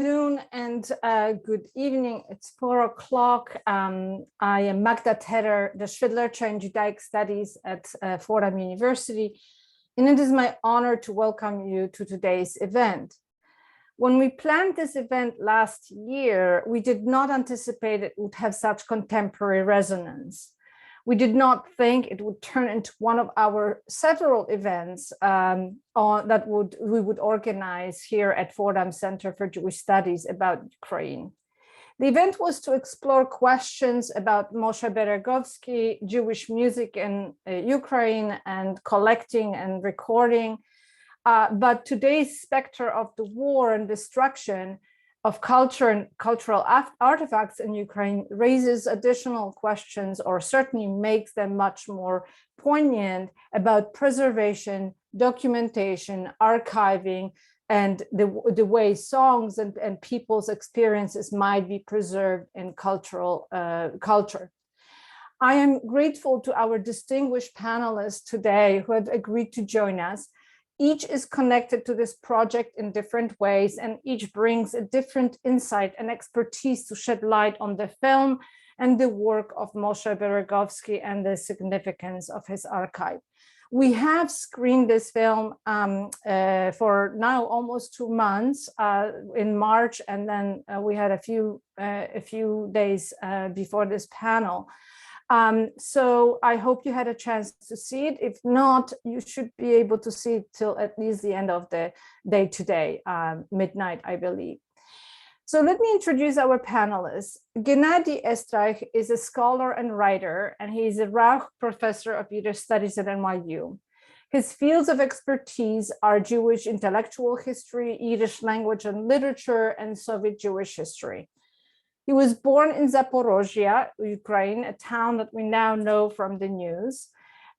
Afternoon and good evening. It's 4 o'clock. I am Magda Terrer, the Literature and Judaic Studies at Fordham University, and it is my honor to welcome you to today's event. When we planned this event last year, we did not anticipate it would have such contemporary resonance. We did not think it would turn into one of our several events that we would organize here at Fordham Center for Jewish Studies about Ukraine. The event was to explore questions about Moshe Beregovsky, Jewish music in Ukraine, and collecting and recording. But today's specter of the war and destruction of culture and cultural artifacts in Ukraine raises additional questions, or certainly makes them much more poignant, about preservation, documentation, archiving, and the way songs and people's experiences might be preserved in culture. I am grateful to our distinguished panelists today who have agreed to join us. Each is connected to this project in different ways, and each brings a different insight and expertise to shed light on the film and the work of Moshe Beregovsky and the significance of his archive. We have screened this film for now almost 2 months in March, and then we had a few days before this panel. So I hope you had a chance to see it. If not, you should be able to see it till at least the end of the day today, midnight, I believe. So let me introduce our panelists. Gennady Estraikh is a scholar and writer, and he is a Rauch professor of Yiddish studies at NYU. His fields of expertise are Jewish intellectual history, Yiddish language and literature, and Soviet Jewish history. He was born in Zaporizhzhia, Ukraine, a town that we now know from the news,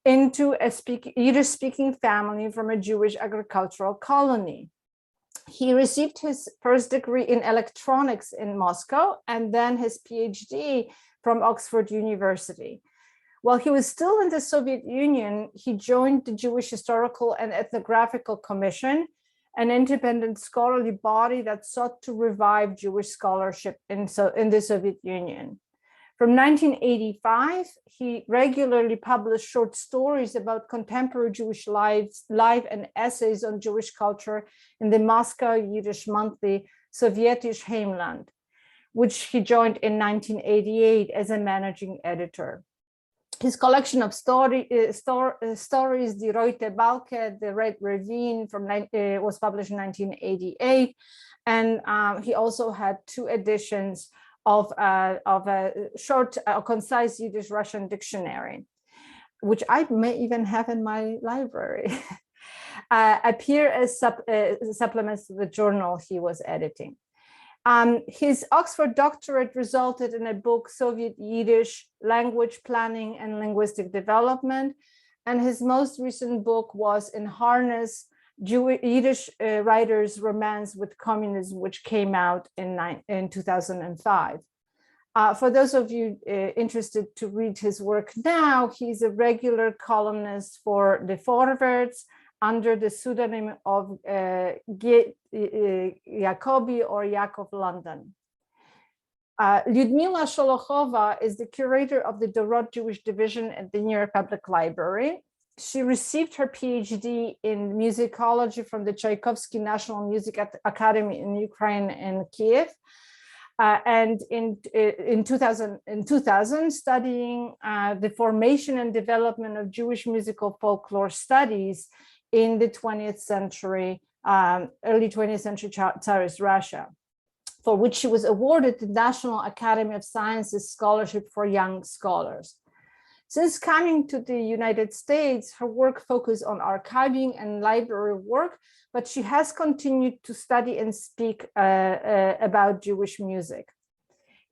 into a Yiddish-speaking family from a Jewish agricultural colony. He received his first degree in electronics in Moscow and then his PhD from Oxford University. While he was still in the Soviet Union, he joined the Jewish Historical and Ethno-graphical Commission, an independent scholarly body that sought to revive Jewish scholarship in the Soviet Union. From 1985, he regularly published short stories about contemporary Jewish life and essays on Jewish culture in the Moscow Yiddish monthly Sovetish Heymland, which he joined in 1988 as a managing editor. His collection of stories, the Royte Balke, the Red Ravine, was published in 1988, and he also had 2 editions of a short, concise Yiddish-Russian Dictionary, which I may even have in my library, appear as supplements to the journal he was editing. His Oxford doctorate resulted in a book, Soviet Yiddish, Language, Planning and Linguistic Development, and his most recent book was In Harness, Yiddish Writers' Romance with Communism, which came out in 2005. For those of you interested to read his work now, he's a regular columnist for the Forverts, under the pseudonym of Yakobi or Yakov London. Lyudmila Sholokhova is the curator of the Dorot Jewish Division at the New York Public Library. She received her PhD in musicology from the Tchaikovsky National Music Academy in Ukraine and Kiev. And in 2000, studying the formation and development of Jewish musical folklore studies in the 20th century, early 20th century Tsarist Russia, for which she was awarded the National Academy of Sciences Scholarship for Young Scholars. Since coming to the United States, her work focused on archiving and library work, but she has continued to study and speak about Jewish music.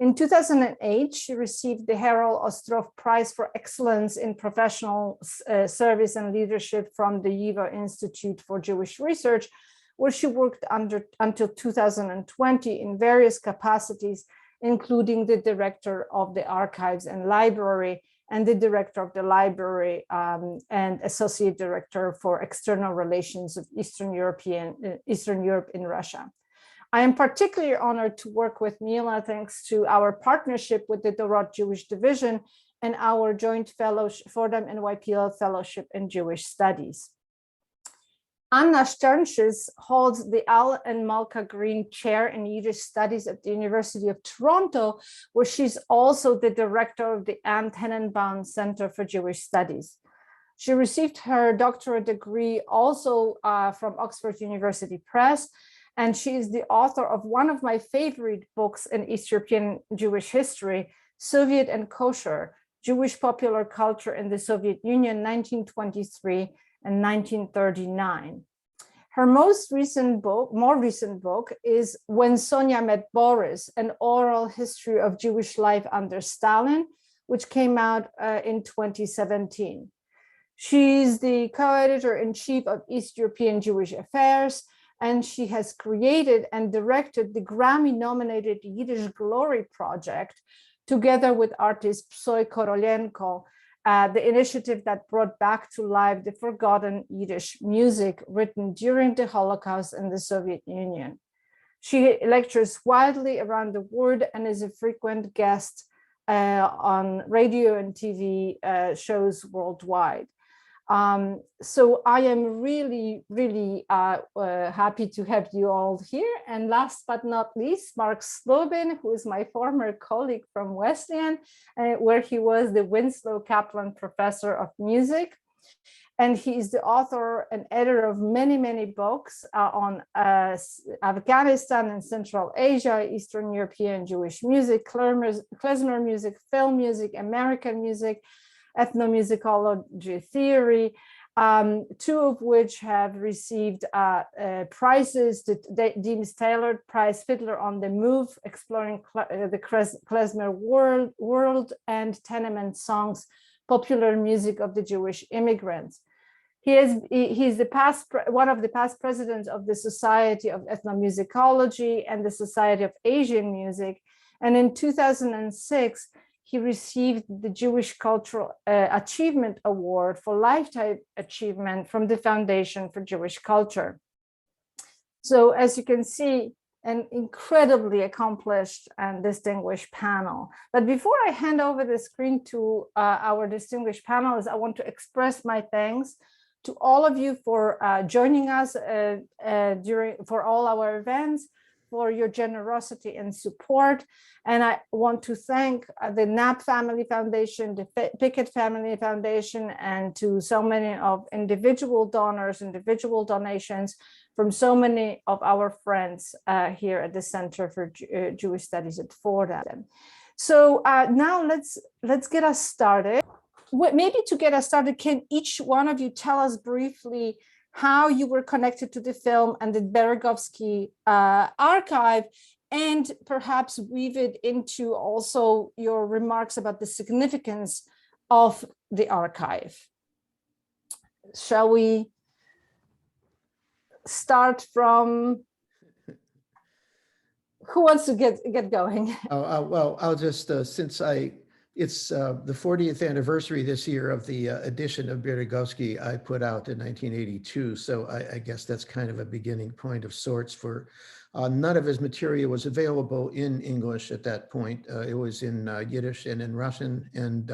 In 2008, she received the Harold Ostrov Prize for Excellence in Professional Service and Leadership from the Yiva Institute for Jewish Research, where she worked until 2020 in various capacities, including the director of the Archives and Library and the director of the library and associate director for external relations of Eastern Europe in Russia. I am particularly honored to work with Mila thanks to our partnership with the Dorot Jewish Division and our joint fellowship, Fordham and YPL Fellowship in Jewish Studies. Anna Shternshis holds the Al and Malka Green Chair in Yiddish Studies at the University of Toronto, where she's also the director of the Anne Tenenbaum Center for Jewish Studies. She received her doctorate degree also from Oxford University Press, and she is the author of one of my favorite books in East European Jewish history, Soviet and Kosher, Jewish Popular Culture in the Soviet Union, 1923 and 1939. Her more recent book is When Sonia Met Boris, an oral history of Jewish life under Stalin, which came out in 2017. She's the co-editor-in-chief of East European Jewish Affairs, and she has created and directed the Grammy-nominated Yiddish Glory Project, together with artist Psoy Korolenko, the initiative that brought back to life the forgotten Yiddish music written during the Holocaust in the Soviet Union. She lectures widely around the world and is a frequent guest on radio and TV shows worldwide. So I am really, really happy to have you all here. And last but not least, Mark Slobin, who is my former colleague from Wesleyan, where he was the Winslow Kaplan Professor of Music. And he is the author and editor of many, many books on Afghanistan and Central Asia, Eastern European Jewish music, klezmer music, film music, American music, ethnomusicology theory, two of which have received prizes, the Deems Taylor Prize, Fiddler on the Move, exploring the klezmer world, and Tenement Songs, popular music of the Jewish immigrants. He's one of the past presidents of the Society of Ethnomusicology and the Society of Asian Music. And in 2006, he received the Jewish Cultural Achievement Award for Lifetime Achievement from the Foundation for Jewish Culture. So as you can see, an incredibly accomplished and distinguished panel. But before I hand over the screen to our distinguished panelists, I want to express my thanks to all of you for joining us for all our events, for your generosity and support. And I want to thank the Knapp Family Foundation, the Pickett Family Foundation, and to so many of individual donors, individual donations from so many of our friends here at the Center for Jewish Studies at Fordham. So now let's get us started. Maybe to get us started, can each one of you tell us briefly how you were connected to the film and the Beregovsky archive, and perhaps weave it into also your remarks about the significance of the archive. Shall we start from, who wants to get going? Well, I'll just, since it's the 40th anniversary this year of the edition of Beregovsky I put out in 1982. So I guess that's kind of a beginning point of sorts for none of his material was available in English at that point. It was in Yiddish and in Russian, and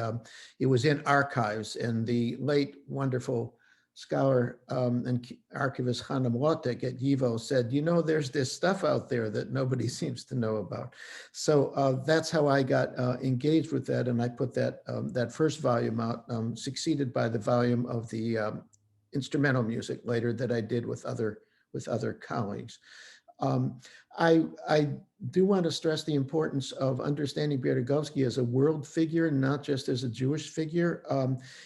it was in archives. And the late wonderful scholar and archivist Hanna Mlotek at YIVO said, you know, there's this stuff out there that nobody seems to know about. So that's how I got engaged with that. And I put that, that first volume out, succeeded by the volume of the instrumental music later that I did with other colleagues. I do want to stress the importance of understanding Beregovsky as a world figure, not just as a Jewish figure.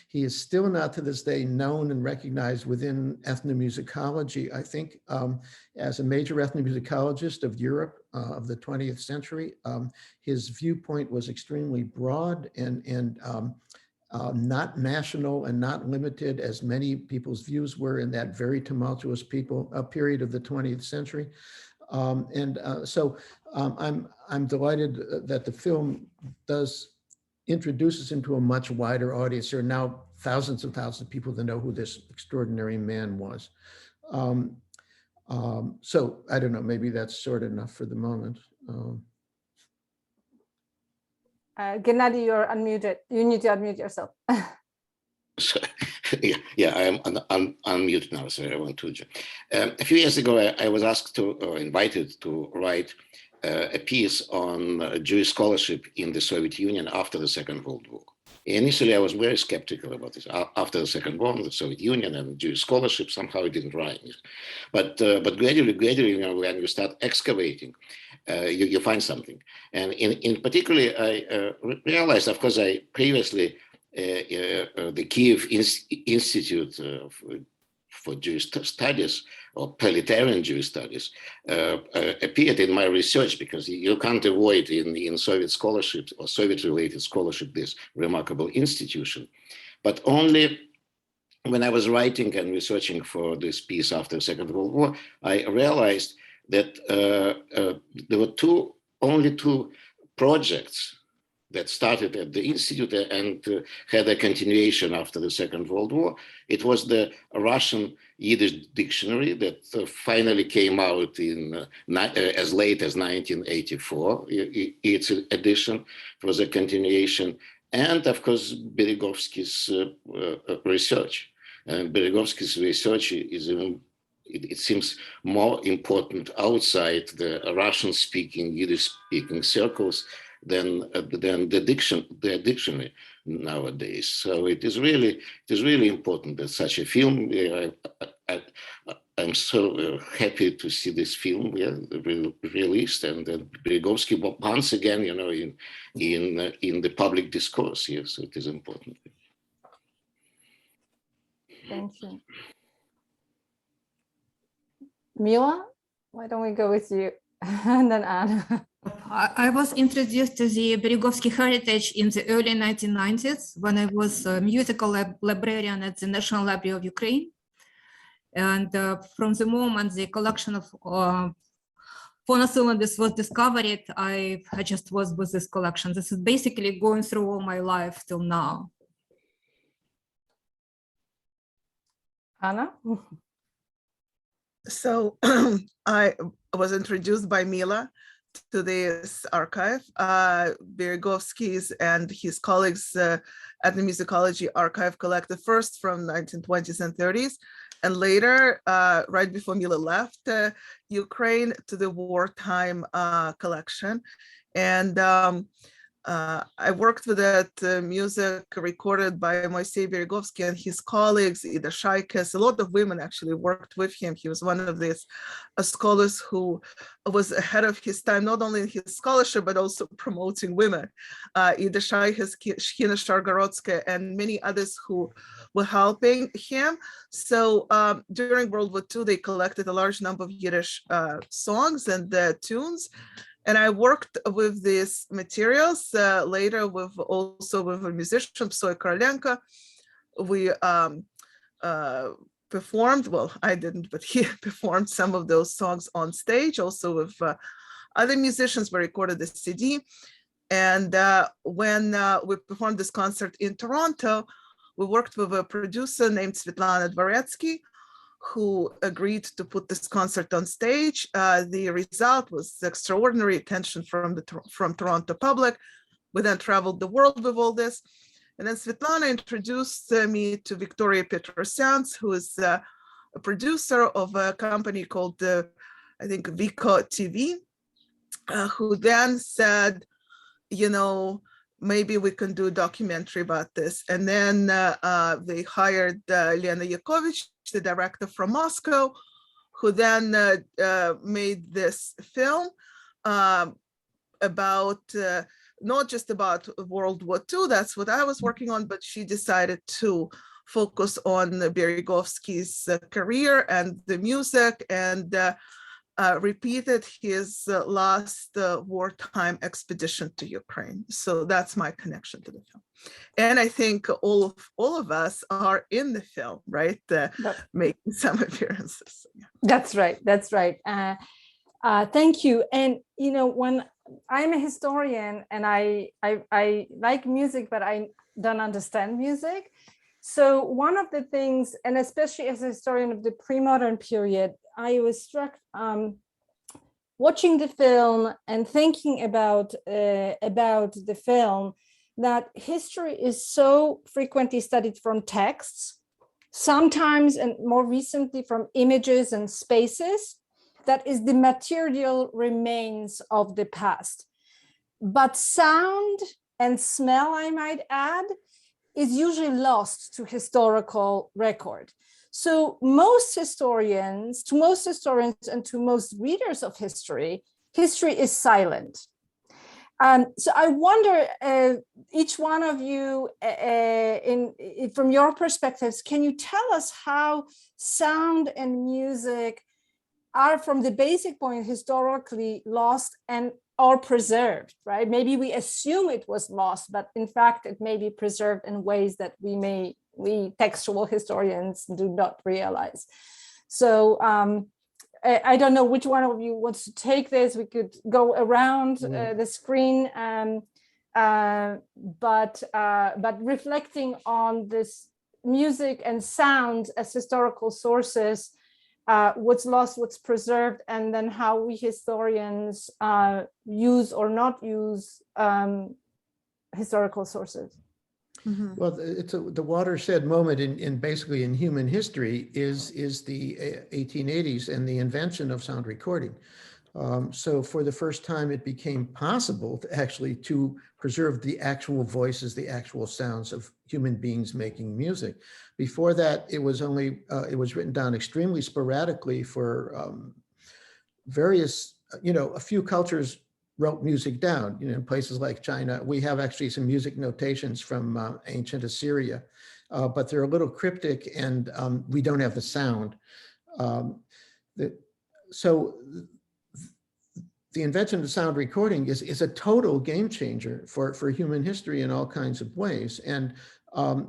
He is still not to this day known and recognized within ethnomusicology, I think, as a major ethnomusicologist of Europe of the 20th century. His viewpoint was extremely broad and not national and not limited as many people's views were in that very tumultuous period of the 20th century. So I'm delighted that the film does introduce us into a much wider audience. There are now thousands of people that know who this extraordinary man was. So I don't know, maybe that's short enough for the moment. Gennady, you're unmuted. You need to unmute yourself. So, yeah, I'm unmuted now, so I want to. A few years ago, I was asked to, or invited to write a piece on Jewish scholarship in the Soviet Union after the Second World War. Initially, I was very skeptical about this. After the Second War, the Soviet Union and Jewish scholarship, somehow it didn't rhyme. But gradually, you know, when you start excavating, you find something. And in particular, I realized, of course, I previously the Kiev Institute for Jewish Studies, or Proletarian Jewish Studies, appeared in my research, because you can't avoid in Soviet scholarship or Soviet-related scholarship this remarkable institution. But only when I was writing and researching for this piece after the Second World War, I realized that there were only two projects that started at the Institute and had a continuation after the Second World War. It was the Russian Yiddish Dictionary that finally came out in as late as 1984. Its edition was a continuation. And of course, Beregovsky's research. And Beregovsky's research is, it seems, more important outside the Russian-speaking, Yiddish-speaking circles than the dictionary nowadays. So it is really important that such a film. I'm so happy to see this film released, and that Beregovsky once again, you know, in the public discourse. Yes, it is important. Thank you. Mila, why don't we go with you? And then Anna. I was introduced to the Beregovsky heritage in the early 1990s when I was a musical librarian at the National Library of Ukraine. And from the moment the collection of phonocylinders was discovered, I just was with this collection. This is basically going through all my life till now. Anna? So I was introduced by Mila to this archive. Beregovsky's and his colleagues at the Musicology Archive collected first from 1920s and 30s, and later, right before Mila left Ukraine, to the wartime collection. And I worked with that music recorded by Moyshe Beregovsky and his colleagues, Ida Estraikh. A lot of women actually worked with him. He was one of these scholars who was ahead of his time, not only in his scholarship, but also promoting women. Ida Estraikh, Shchina Shargorodskaya, and many others who were helping him. So during World War II, they collected a large number of Yiddish songs and tunes. And I worked with these materials later also with a musician, Psoy Korolenko. We performed, well, I didn't, but he performed some of those songs on stage, also with other musicians. We recorded the CD. And when we performed this concert in Toronto, we worked with a producer named Svetlana Dvoretsky, who agreed to put this concert on stage. The result was extraordinary attention from Toronto public. We then traveled the world with all this. And then Svetlana introduced me to Victoria Petrosyan, who is a producer of a company called, I think, Vico TV, who then said, you know, maybe we can do a documentary about this. And then they hired Lena Yakovich, the director from Moscow, who then made this film about, not just about World War II, that's what I was working on, but she decided to focus on Beregovsky's career and the music, and repeated his last wartime expedition to Ukraine. So that's my connection to the film. And I think all of us are in the film, right? Making some appearances. Yeah. That's right. That's right. Thank you. And, you know, when I'm a historian and I like music, but I don't understand music. So one of the things, and especially as a historian of the pre-modern period, I was struck watching the film and thinking about the film, that history is so frequently studied from texts, sometimes and more recently from images and spaces, that is the material remains of the past. But sound and smell, I might add, is usually lost to historical record. So most historians and to most readers of history, history is silent. So I wonder, each one of you, from your perspectives, can you tell us how sound and music are, from the basic point, historically lost and or preserved, right? Maybe we assume it was lost, but in fact, it may be preserved in ways that we textual historians do not realize. So I don't know which one of you wants to take this. We could go around the screen, but reflecting on this music and sound as historical sources, what's lost, what's preserved, and then how we historians use or not use historical sources. Mm-hmm. Well, the watershed moment in basically in human history is the 1880s and the invention of sound recording. So for the first time, it became possible to preserve the actual voices, the actual sounds of human beings making music. Before that, it was written down extremely sporadically for various, a few cultures wrote music down, in places like China. We have actually some music notations from ancient Assyria, but they're a little cryptic, and we don't have the sound. So the invention of sound recording is a total game changer for human history in all kinds of ways. And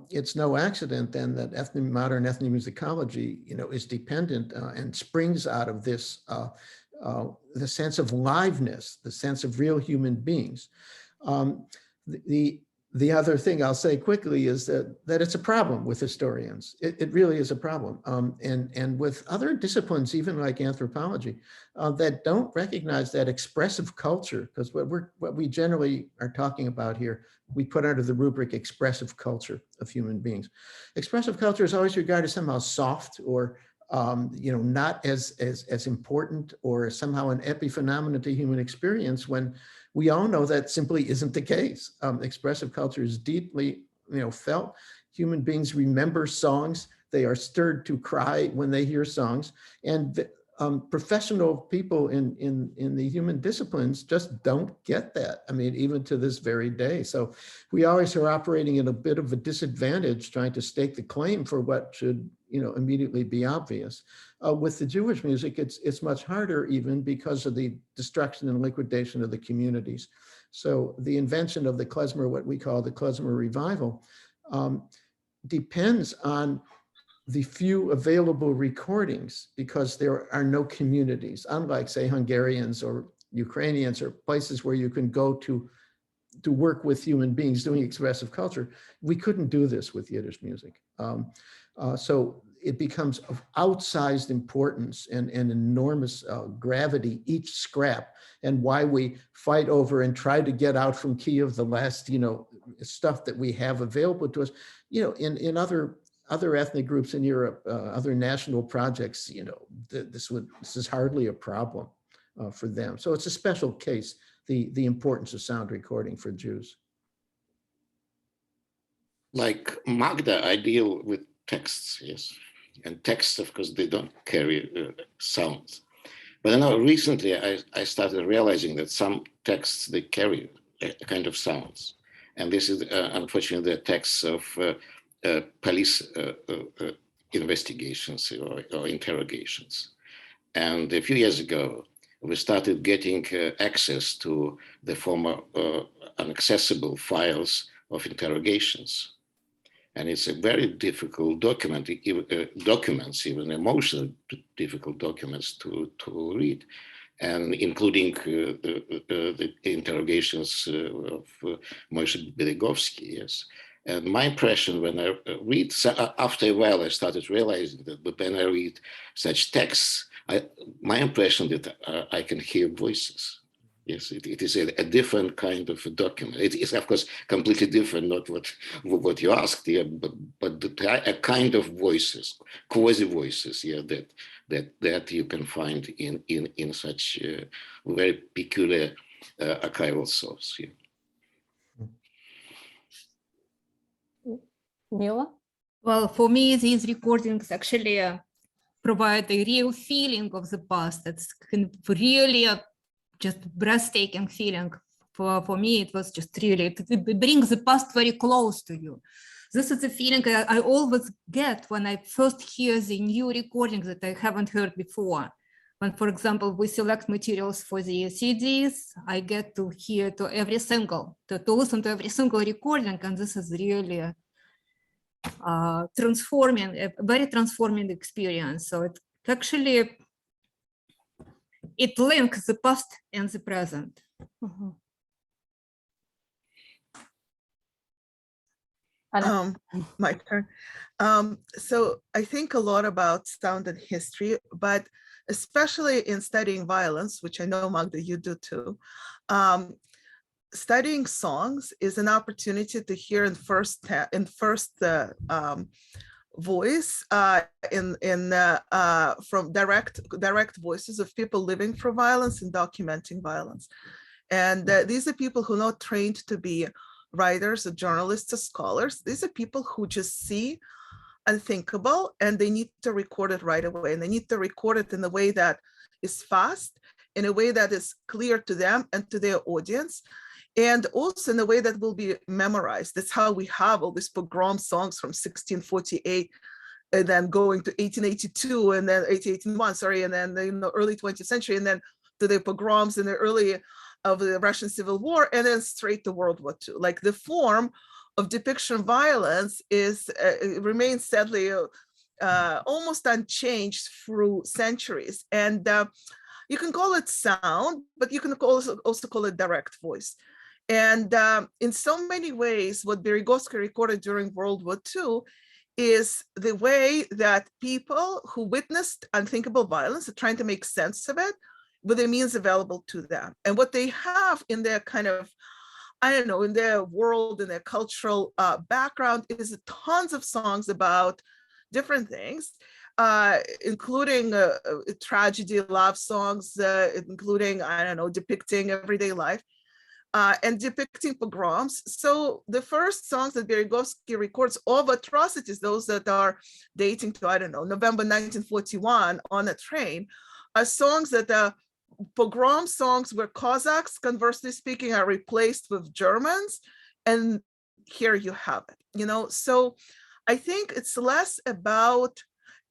it's no accident then that modern ethnomusicology, is dependent and springs out of this the sense of liveness, the sense of real human beings. The other thing I'll say quickly is that it's a problem with historians. It really is a problem. And with other disciplines, even like anthropology, that don't recognize that expressive culture, because what we generally are talking about here, we put under the rubric expressive culture of human beings. Expressive culture is always regarded as somehow soft or not as important, or somehow an epiphenomenon to human experience, when we all know that simply isn't the case. Expressive culture is deeply, felt. Human beings remember songs. They are stirred to cry when they hear songs. And professional people in the human disciplines just don't get that. I mean, even to this very day. So we always are operating at a bit of a disadvantage, trying to stake the claim for what should, immediately be obvious. With the Jewish music, it's much harder, even because of the destruction and liquidation of the communities. So the invention of the klezmer, what we call the klezmer revival, depends on the few available recordings, because there are no communities, unlike, say, Hungarians or Ukrainians, or places where you can go to work with human beings doing expressive culture. We couldn't do this with Yiddish music. So it becomes of outsized importance and enormous gravity, each scrap, and why we fight over and try to get out from Kiev the last, stuff that we have available to us. In other ethnic groups in Europe, other national projects, this is hardly a problem for them. So it's a special case, the importance of sound recording for Jews. Like Magda, I deal with texts, yes. And texts, of course, they don't carry sounds. But recently I started realizing that some texts, they carry a kind of sounds. And this is unfortunately the texts of police investigations or interrogations. And a few years ago, we started getting access to the former inaccessible files of interrogations. And it's a very difficult document, documents, even emotionally difficult documents to read, and including the interrogations of Moshe Beregovsky, yes. And my impression when I read, after a while, I started realizing that when I read such texts, my impression that I can hear voices. Yes, it is a different kind of a document. It is, of course, completely different, not what you asked here, but a kind of voices, quasi voices, yeah, that you can find in such very peculiar archival source. Yeah. Mila? Well, for me, these recordings actually provide a real feeling of the past. That's kind of really a just breathtaking feeling. For me, it was just really, it brings the past very close to you. This is the feeling I always get when I first hear the new recordings that I haven't heard before. When, for example, we select materials for the CDs, I get to hear to listen to every single recording, and this is really transforming, a very transforming experience. So it actually, it links the past and the present. Mm-hmm. My turn. So I think a lot about sound and history, but especially in studying violence, which I know, Magda, you do too. Studying songs is an opportunity to hear in first voice, from direct voices of people living through violence and documenting violence. And these are people who are not trained to be writers or journalists or scholars. These are people who just see unthinkable and they need to record it right away. And they need to record it in a way that is fast, in a way that is clear to them and to their audience, and also in a way that will be memorized. That's how we have all these pogrom songs from 1648 and then going to 1882 and then 1881, sorry, and then the early 20th century, and then to the pogroms in the early of the Russian Civil War, and then straight to World War II. Like the form of depiction of violence remains sadly almost unchanged through centuries. And you can call it sound, but you can also call it direct voice. And in so many ways, what Beregovsky recorded during World War II is the way that people who witnessed unthinkable violence are trying to make sense of it with the means available to them. And what they have in their kind of, I don't know, in their world, in their cultural background is tons of songs about different things, including tragedy, love songs, including, I don't know, depicting everyday life. And depicting pogroms. So the first songs that Beregovsky records of atrocities, those that are dating to, I don't know, November 1941 on a train, are songs that are pogrom songs where Cossacks, conversely speaking, are replaced with Germans. And here you have it, you know? So I think it's less about,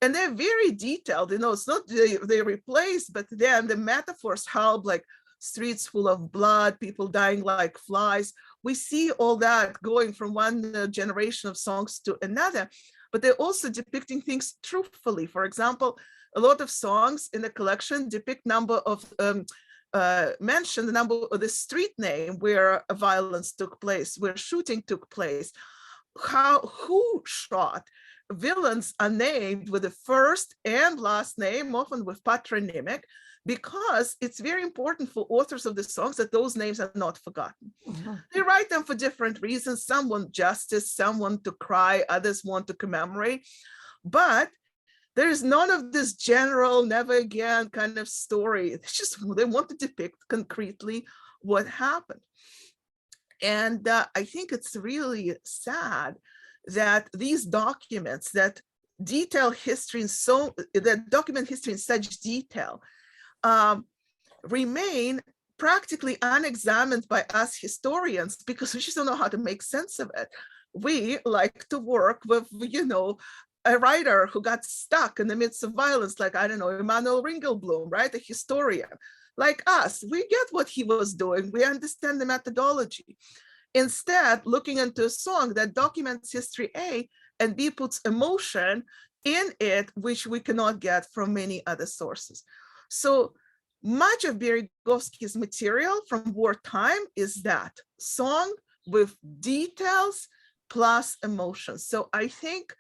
and they're very detailed, you know, it's not they replace, but then the metaphors help, like streets full of blood, people dying like flies. We see all that going from one generation of songs to another, but they're also depicting things truthfully. For example, a lot of songs in the collection depict number of, mention the number of the street name where a violence took place, where shooting took place, who shot. Villains are named with the first and last name, often with patronymic, because it's very important for authors of the songs that those names are not forgotten. Mm-hmm. They write them for different reasons. Some want justice, some want to cry, others want to commemorate. But there's none of this general never again kind of story. It's just they want to depict concretely what happened. And I think it's really sad that these documents that detail history that document history in such detail remain practically unexamined by us historians because we just don't know how to make sense of it. We like to work with, you know, a writer who got stuck in the midst of violence, like, I don't know, Emanuel Ringelblum, right? A historian. Like us, we get what he was doing. We understand the methodology. Instead, looking into a song that documents history A and B puts emotion in it, which we cannot get from many other sources. So much of Beregovsky's material from wartime is that song with details plus emotions. So I think,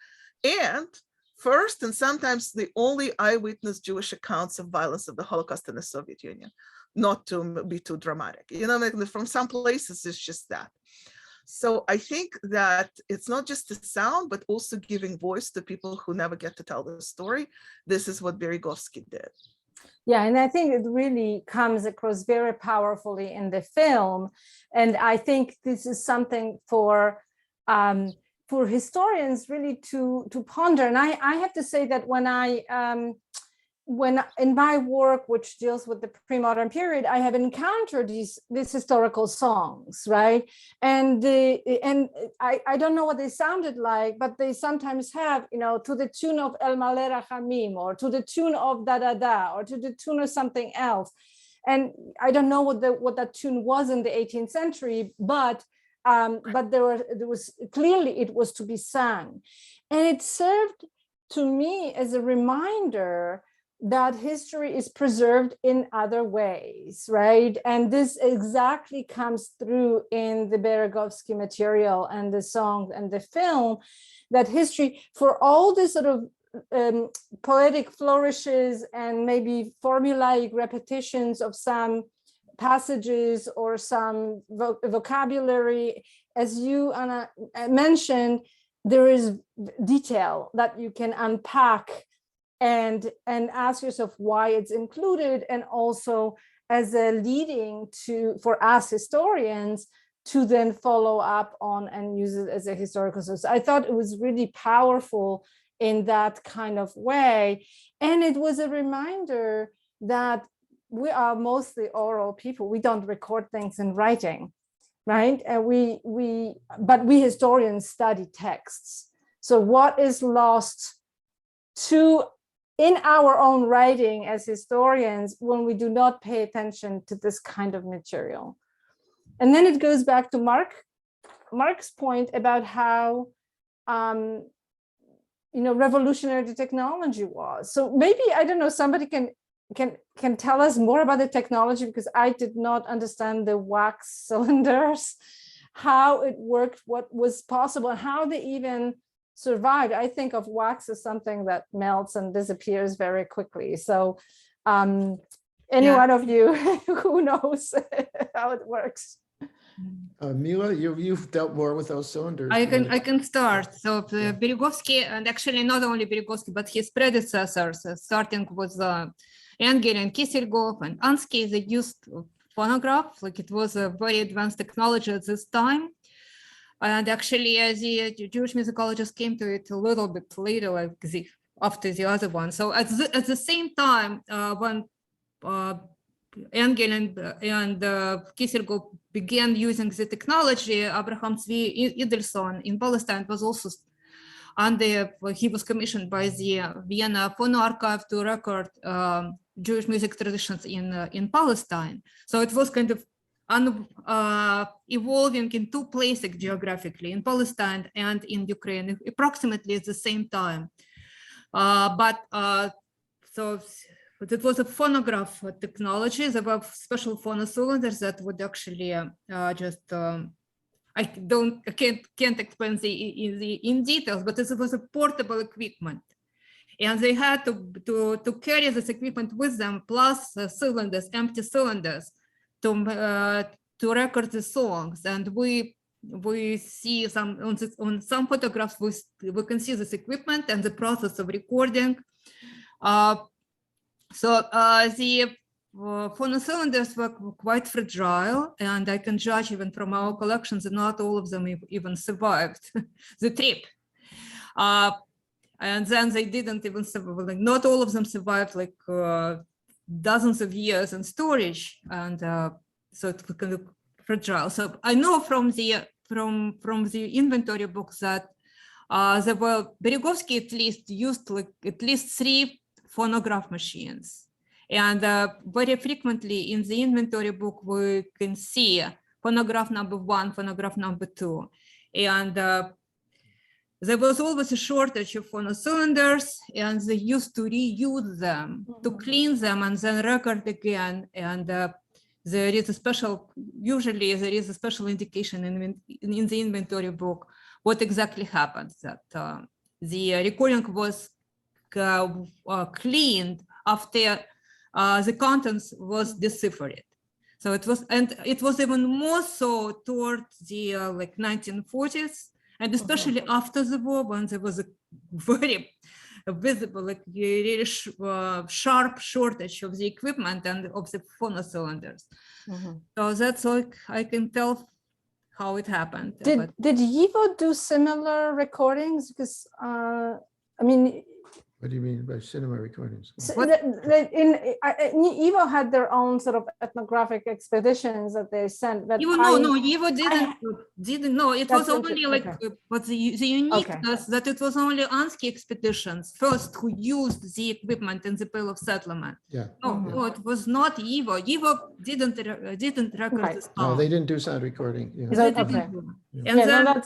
and first and sometimes the only eyewitness Jewish accounts of violence of the Holocaust in the Soviet Union, not to be too dramatic. You know, like from some places it's just that. So I think that it's not just the sound, but also giving voice to people who never get to tell the story. This is what Beregovsky did. Yeah, and I think it really comes across very powerfully in the film. And I think this is something for historians really to ponder. And I have to say that when in my work, which deals with the pre-modern period, I have encountered these historical songs, right? And I don't know what they sounded like, but they sometimes have, you know, to the tune of El Maleh Rachamim, or to the tune of Da Da Da, or to the tune of something else. And I don't know what that tune was in the 18th century, but there was clearly it was to be sung, and it served to me as a reminder that history is preserved in other ways, right? And this exactly comes through in the Beregovsky material and the song and the film, that history, for all the sort of poetic flourishes and maybe formulaic repetitions of some passages or some vocabulary, as you, Anna, mentioned, there is detail that you can unpack and ask yourself why it's included, and also as a leading to, for us historians, to then follow up on and use it as a historical source. I thought it was really powerful in that kind of way. And it was a reminder that we are mostly oral people. We don't record things in writing, right? And but we historians study texts. So what is lost in our own writing as historians when we do not pay attention to this kind of material? And then it goes back to Mark's point about how revolutionary the technology was. So maybe, I don't know, somebody can tell us more about the technology, because I did not understand the wax cylinders, how it worked, what was possible, and how they even survived. I think of wax as something that melts and disappears very quickly. So one of you who knows how it works? Mila, you've dealt more with those cylinders. I can start. So Beregovsky, and actually not only Beregovsky, but his predecessors, starting with Engel and Kisilgov and Ansky, they used phonograph. Like, it was a very advanced technology at this time. And actually, the Jewish musicologists came to it a little bit later, like after the other one. So at the same time, when Engel and Kisilgov began using the technology, Abraham Zvi Edelson in Palestine was also he was commissioned by the Vienna Phono Archive to record Jewish music traditions in Palestine. So it was kind of evolving in two places geographically, in Palestine and in Ukraine, approximately at the same time. So it was a phonograph technology. There were special phonocylinders that would actually I can't explain in details, but this was a portable equipment, and they had to carry this equipment with them, plus cylinders, empty cylinders, to record the songs. And we see on some photographs we can see this equipment and the process of recording. So the phonocylinders were quite fragile, and I can judge even from our collections that not all of them even survived the trip. And then they didn't even survive, like, not all of them survived like dozens of years in storage, and so it was kind of fragile. So I know from the inventory books that there were, Beregovsky at least used like at least 3 phonograph machines. And very frequently in the inventory book, we can see phonograph number 1, phonograph number 2. And there was always a shortage of phonocylinders, and they used to reuse them, to clean them and then record again. And there is a special, usually there is a special indication in the inventory book what exactly happened, that the recording was cleaned after the contents was deciphered. So it was, and it was even more so toward the like 1940s, and especially after the war, when there was a very visible, like really sharp shortage of the equipment and of the phono cylinders. So that's like I can tell how it happened. Did Yivo do similar recordings? Because I mean, What do you mean by cinema recordings? so Yivo had their own sort of ethnographic expeditions that they sent. But Yivo didn't. No, it was only like, but the uniqueness that it was only Ansky expeditions first who used the equipment in the Pale of Settlement. Yeah. No, it was not Yivo. Yivo didn't record the sound. No, they didn't do sound recording. Yeah. And then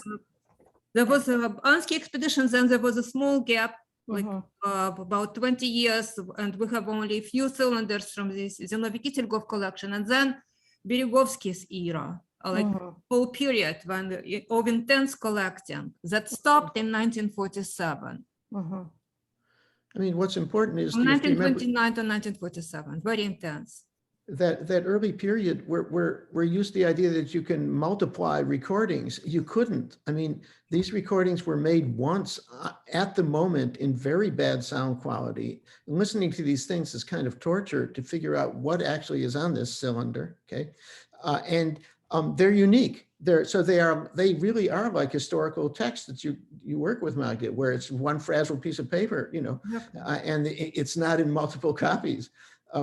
there was Ansky expeditions, and there was a small gap, like about 20 years, and we have only a few cylinders from this Zinovy-Kittelgov collection, and then Beregovsky's era, like whole period when of intense collecting that stopped in 1947. I mean, what's important is from 1929 to 1947, very intense. That early period where we're used to the idea that you can multiply recordings. You couldn't. I mean, these recordings were made once at the moment in very bad sound quality. And listening to these things is kind of torture to figure out what actually is on this cylinder. Okay, and they're unique. They really are like historical texts that you work with, Magda, where it's one fragile piece of paper, you know, and it's not in multiple copies.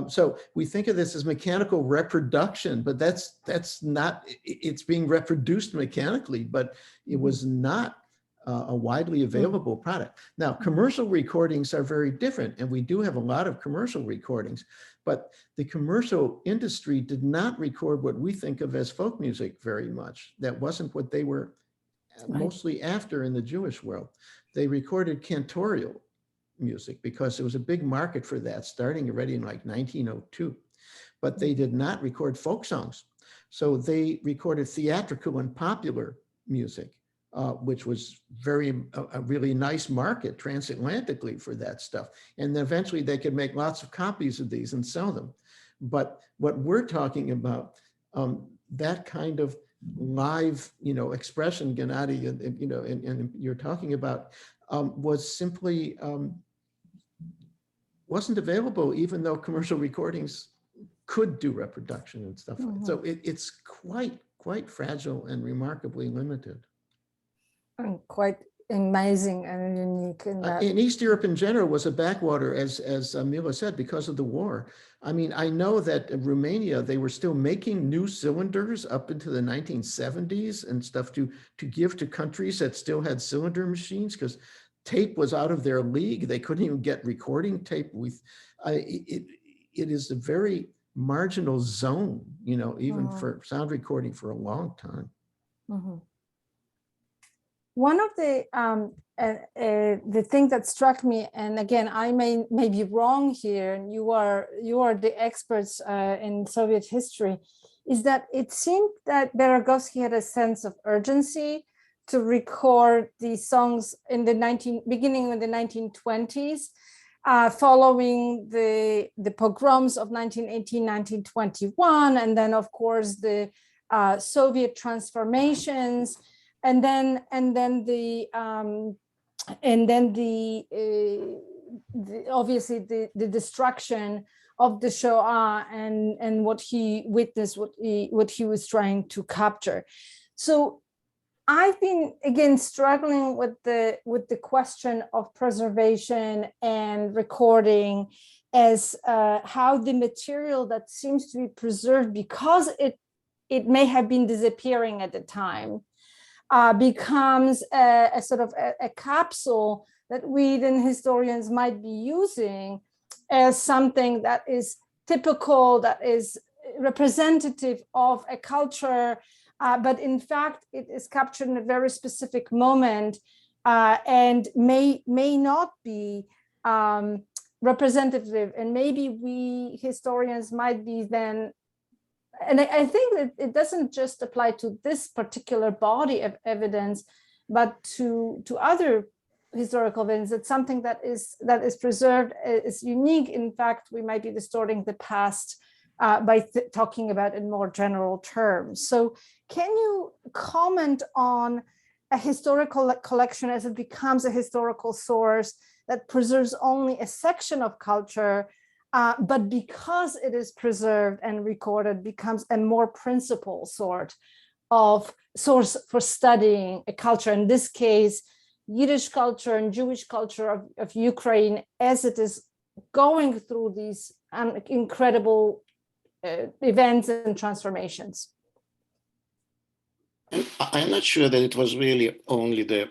So we think of this as mechanical reproduction, but that's not, it's being reproduced mechanically, but it was not a widely available product. Now, commercial recordings are very different, and we do have a lot of commercial recordings, but the commercial industry did not record what we think of as folk music very much. That wasn't what they were mostly after in the Jewish world. They recorded cantorial music because there was a big market for that starting already in like 1902, but they did not record folk songs. So they recorded theatrical and popular music, which was a really nice market transatlantically for that stuff. And then eventually they could make lots of copies of these and sell them. But what we're talking about, that kind of live, expression, Gennady, and you're talking about, was simply, wasn't available, even though commercial recordings could do reproduction and stuff like that. So it's quite fragile and remarkably limited. And quite amazing and unique in that. And East Europe in general was a backwater, as Mila said, because of the war. I mean, I know that in Romania, they were still making new cylinders up into the 1970s and stuff to give to countries that still had cylinder machines, because tape was out of their league. They couldn't even get recording tape. It is a very marginal zone, even for sound recording for a long time. One of the thing that struck me, and again, I may be wrong here, and you are the experts in Soviet history, is that it seemed that Beregovsky had a sense of urgency to record these songs in the beginning of the 1920s, following the pogroms of 1918, 1921, and then of course the Soviet transformations, and then obviously the destruction of the Shoah and what he witnessed, what he was trying to capture. So I've been again struggling with the question of preservation and recording as how the material that seems to be preserved, because it may have been disappearing at the time, becomes a sort of a capsule that we then historians might be using as something that is typical, that is representative of a culture, but in fact it is captured in a very specific moment and may not be representative, and maybe we historians might be then. And I think that it doesn't just apply to this particular body of evidence, but to other historical events, it's something that is preserved, is unique. In fact, we might be distorting the past by talking about in more general terms. So can you comment on a historical collection as it becomes a historical source that preserves only a section of culture, but because it is preserved and recorded, becomes a more principal sort of source for studying a culture, in this case, Yiddish culture and Jewish culture of Ukraine, as it is going through these incredible events and transformations? I'm not sure that it was really only the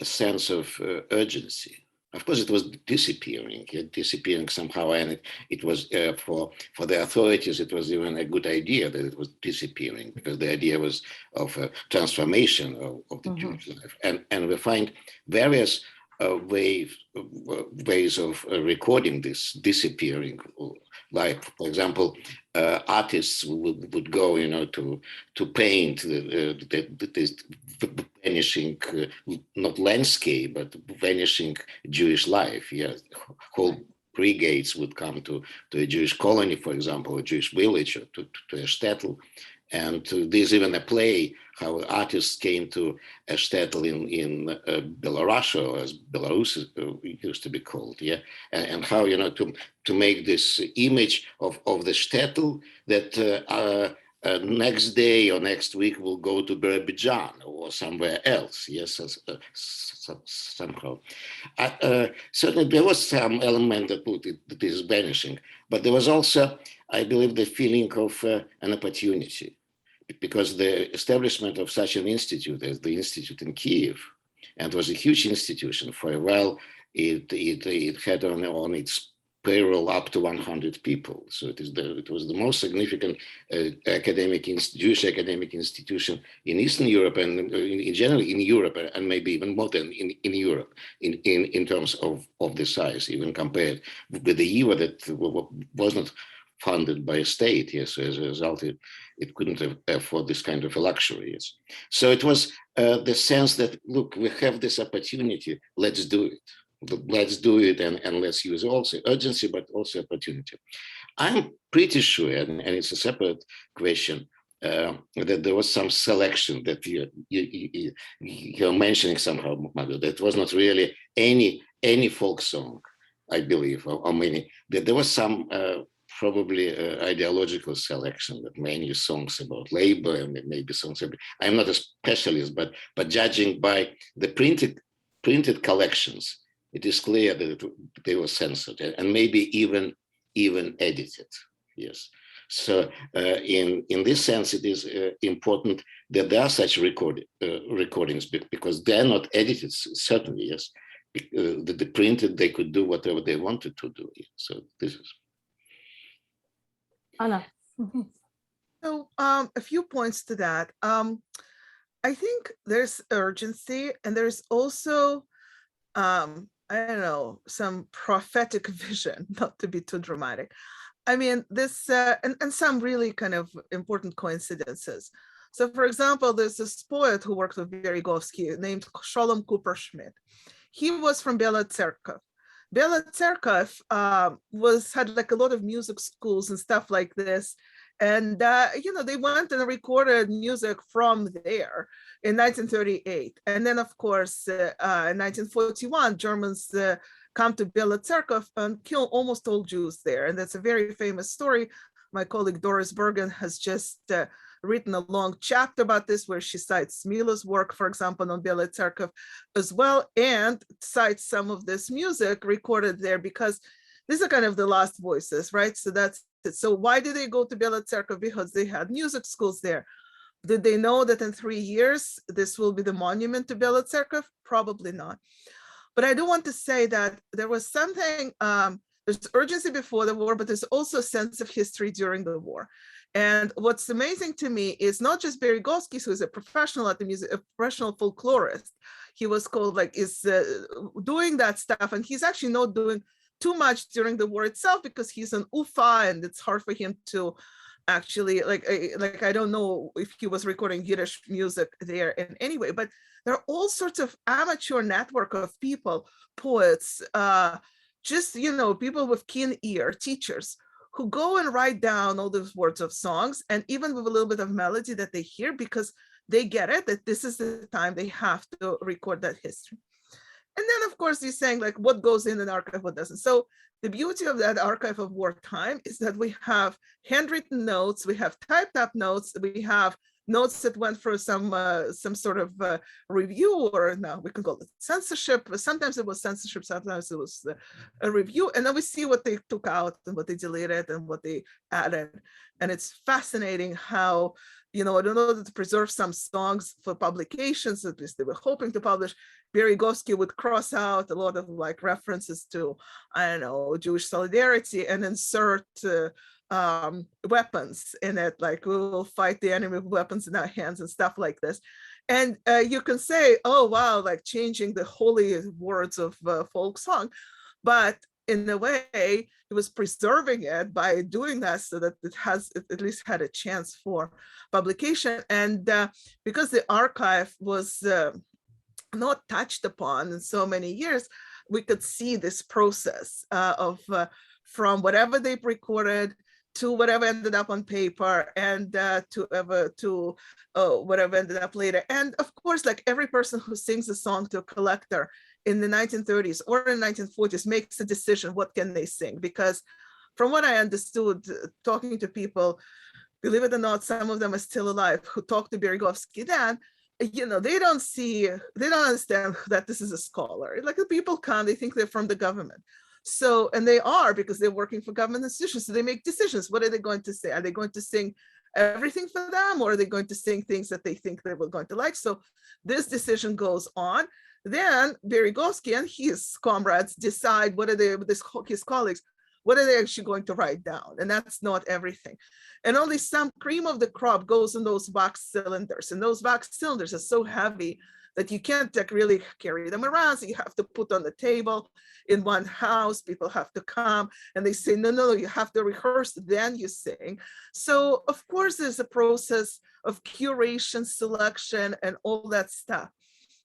sense of urgency. Of course, it was disappearing somehow, and it was for the authorities, it was even a good idea that it was disappearing, because the idea was of a transformation of the Jewish life. And we find various ways of recording this disappearing life. For example, artists would go, to paint this vanishing, not landscape, but vanishing Jewish life. Yeah, whole brigades would come to a Jewish colony, for example, a Jewish village, or to a shtetl. And there's even a play how artists came to a shtetl in Belarus, or as Belarus used to be called, yeah, and how to make this image of the shtetl that next day or next week will go to Azerbaijan or somewhere else. Yes, somehow. Certainly there was some element that is vanishing, but there was also, I believe, the feeling of an opportunity, because the establishment of such an institute as the institute in Kiev, and it was a huge institution. For a while, it had on its payroll up to 100 people. So it was the most significant Jewish academic institution in Eastern Europe, and in general in Europe, and maybe even more than in Europe in terms of the size, even compared with the EVA that was not funded by a state. Yes, so as a result, it couldn't afford this kind of a luxury. Yes. So it was the sense that, look, we have this opportunity, let's do it. Let's do it, and let's use also urgency, but also opportunity. I'm pretty sure, and it's a separate question, that there was some selection that you're mentioning somehow, Magda, that was not really any folk song, I believe, or many, that there was some probably ideological selection, that many songs about labor and maybe songs about, I'm not a specialist, but judging by the printed collections, it is clear that they were censored and maybe even edited. Yes. So in this sense, it is important that there are such recordings, because they're not edited, certainly. Yes. The printed, they could do whatever they wanted to do. So this is. Anna. So a few points to that. I think there's urgency, and there's also I don't know, some prophetic vision, not to be too dramatic. I mean, this, and some really kind of important coincidences. So for example, there's this poet who worked with Beregovsky named Sholom Cooper Schmidt. He was from Bela Tserkov. Bela Tserkov had like a lot of music schools and stuff like this. And, they went and recorded music from there in 1938. And then, of course, in 1941, Germans come to Bela Tserkov and kill almost all Jews there. And that's a very famous story. My colleague Doris Bergen has just written a long chapter about this, where she cites Mila's work, for example, on Bela Tserkov as well, and cites some of this music recorded there, because these are kind of the last voices, right? So that's it. So why did they go to Bela Tserkov? Because they had music schools there. Did they know that in 3 years, this will be the monument to Bela Tserkov? Probably not. But I do want to say that there was something, there's urgency before the war, but there's also a sense of history during the war. And what's amazing to me is not just Beregovsky, who is a professional at the music, a professional folklorist. He was called doing that stuff, and he's actually not doing too much during the war itself, because he's an Ufa and it's hard for him to actually, like I don't know if he was recording Yiddish music there in any way, but there are all sorts of amateur network of people, poets, just, you know, people with keen ear, teachers, who go and write down all those words of songs, and even with a little bit of melody that they hear, because they get it, that this is the time they have to record that history. And then, of course, he's saying, like, what goes in an archive, what doesn't. So the beauty of that archive of wartime is that we have handwritten notes, we have typed up notes, we have notes that went for some sort of review, or now we can call it censorship. Sometimes it was censorship, sometimes it was a review. And then we see what they took out and what they deleted and what they added. And it's fascinating how, you know, in order to preserve some songs for publications, at least they were hoping to publish, Beregovsky would cross out a lot of like references to, I don't know, Jewish solidarity, and insert weapons in it, like we will fight the enemy with weapons in our hands and stuff like this. And you can say, oh, wow, like changing the holy words of folk song. But in a way, he was preserving it by doing that so that it at least had a chance for publication. And because the archive was not touched upon in so many years, we could see this process of from whatever they've recorded to whatever ended up on paper, and to whatever ended up later. And of course, like every person who sings a song to a collector in the 1930s or in the 1940s makes a decision, what can they sing? Because from what I understood, talking to people, believe it or not, some of them are still alive, who talked to Beregovsky then, you know, they don't understand that this is a scholar. Like the people come, they think they're from the government. So, and they are, because they're working for government institutions. So they make decisions. What are they going to say? Are they going to sing everything for them, or are they going to sing things that they think they were going to like? So this decision goes on. Then Beregovsky and his comrades decide what are they, his colleagues, what are they actually going to write down? And that's not everything. And only some cream of the crop goes in those wax cylinders. And those wax cylinders are so heavy that you can't like really carry them around. So you have to put on the table in one house. People have to come and they say, no, you have to rehearse, then you sing. So of course, there's a process of curation, selection, and all that stuff.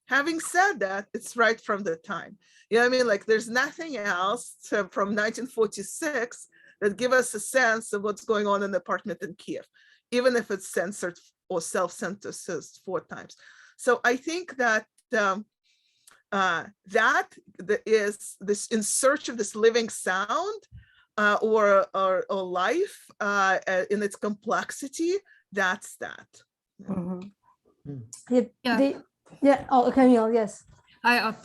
Having said that, it's right from the time. You know what I mean? Like there's nothing else from 1946 that give us a sense of what's going on in the apartment in Kiev, even if it's censored or self-censored 4 times. So I think that that is this, in search of this living sound or life in its complexity, that's that. Mm-hmm. Yeah. Oh, Camille. Yes. I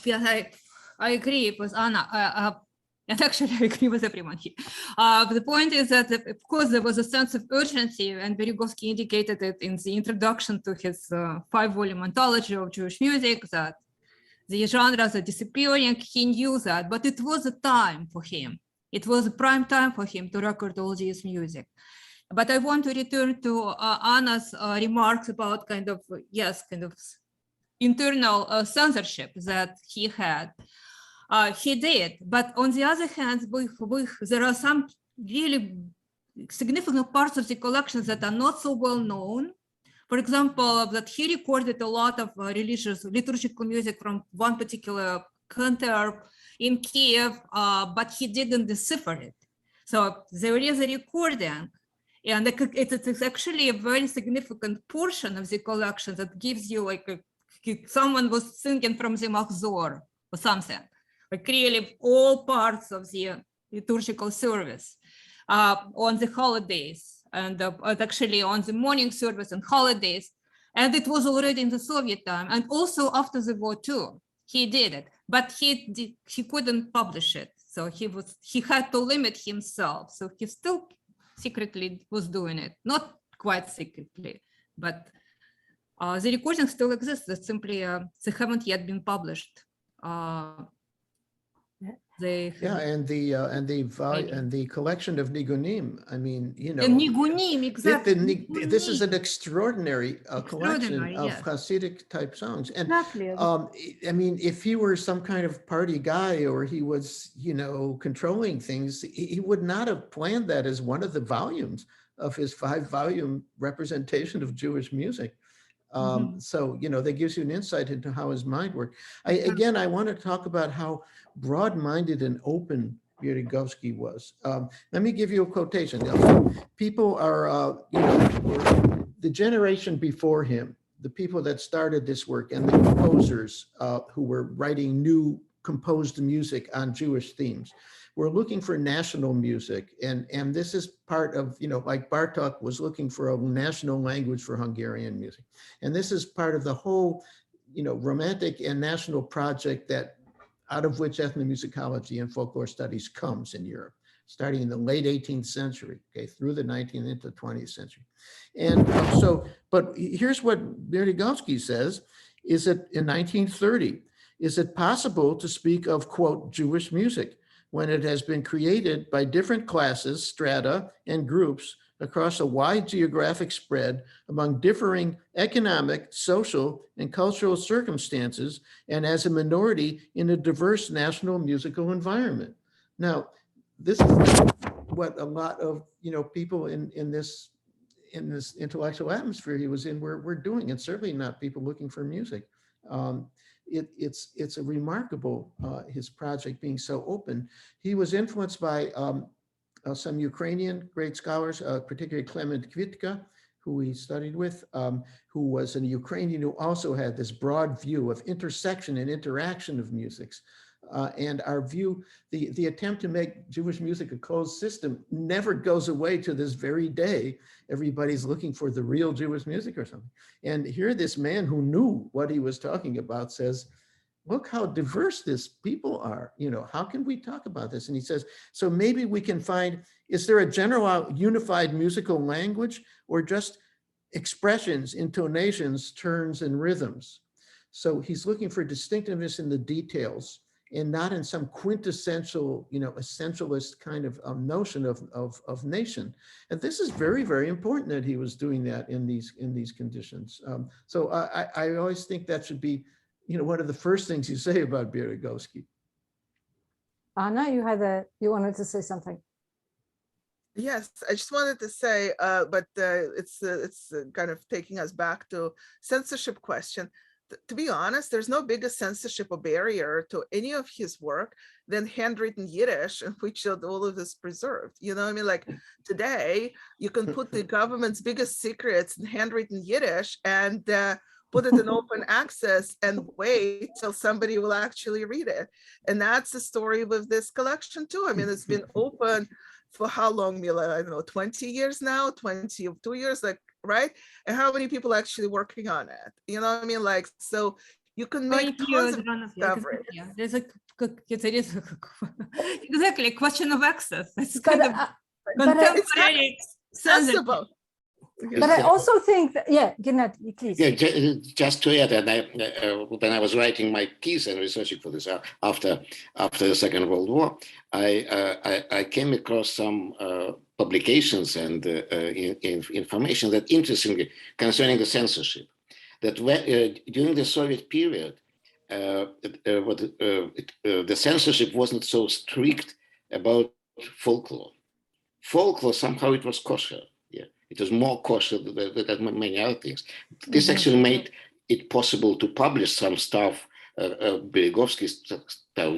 agree with Anna. And actually, I agree with everyone here. The point is that, of course, there was a sense of urgency, and Beregovsky indicated it in the introduction to his 5-volume anthology of Jewish music, that the genres are disappearing. He knew that, but it was a time for him. It was a prime time for him to record all this music. But I want to return to Anna's remarks about kind of internal censorship that he had. He did, but on the other hand, there are some really significant parts of the collections that are not so well known. For example, that he recorded a lot of religious liturgical music from one particular cantor in Kiev, but he didn't decipher it. So there is a recording, and it's actually a very significant portion of the collection that gives you like someone was singing from the Mahzor or something. Like really all parts of the liturgical service on the holidays, and actually on the morning service and holidays. And it was already in the Soviet time, and also after the war too, he did it, but he couldn't publish it. So he had to limit himself. So he still secretly was doing it, not quite secretly, but the recording still exists. It's simply they haven't yet been published. And the collection of nigunim. I mean, you know, the nigunim, exactly. This is an extraordinary collection of Hasidic type songs. And exactly. I mean, if he were some kind of party guy, or he was, you know, controlling things, he would not have planned that as one of the volumes of his 5-volume representation of Jewish music. So, you know, that gives you an insight into how his mind worked. Again, I want to talk about how broad-minded and open Beregovsky was. Let me give you a quotation. People are, you know, the generation before him, the people that started this work and the composers who were writing new composed music on Jewish themes. We're looking for national music. And this is part of, you know, like Bartók was looking for a national language for Hungarian music. And this is part of the whole, you know, romantic and national project that out of which ethnomusicology and folklore studies comes in Europe, starting in the late 18th century, okay, through the 19th into 20th century. And but here's what Beregovsky says, is that in 1930, is it possible to speak of, quote, Jewish music when it has been created by different classes, strata, and groups across a wide geographic spread among differing economic, social, and cultural circumstances, and as a minority in a diverse national musical environment? Now, this is what a lot of, you know, people in this intellectual atmosphere he was in were doing, and certainly not people looking for music. It's a remarkable, his project being so open. He was influenced by some Ukrainian great scholars, particularly Clement Kvitka, who he studied with, who was a Ukrainian who also had this broad view of intersection and interaction of musics. And our view, the attempt to make Jewish music a closed system never goes away to this very day. Everybody's looking for the real Jewish music or something. And here this man who knew what he was talking about says, look how diverse these people are. You know, how can we talk about this? And he says, so maybe we can find, is there a general unified musical language or just expressions, intonations, turns, and rhythms? So he's looking for distinctiveness in the details and not in some quintessential, you know, essentialist kind of notion of nation. And this is very, very important that he was doing that in these conditions. So I always think that should be, you know, one of the first things you say about Beregovsky. Anna, you wanted to say something. Yes, I just wanted to say, but it's kind of taking us back to censorship question. To be honest, there's no bigger censorship or barrier to any of his work than handwritten Yiddish, in which all of this preserved. You know what I mean? Like today, you can put the government's biggest secrets in handwritten Yiddish and put it in open access and wait till somebody will actually read it. And that's the story with this collection too. I mean, it's been open for how long, Mila? I don't know, 20 years now, 22 years, like, right? And how many people actually working on it? You know what I mean? Like, so you can make tons of discovery. Yeah, there's exactly a question of access. It's kind of contemporary censorship. But I also think that, yeah, Gennady, please. Yeah, just to add, and when I was writing my piece and researching for this after the Second World War, I came across some publications and information that interestingly concerning the censorship, that during the Soviet period, the censorship wasn't so strict about folklore. Folklore, somehow it was kosher. It was more kosher than many other things. This actually made it possible to publish some stuff, Beregovsky's stuff,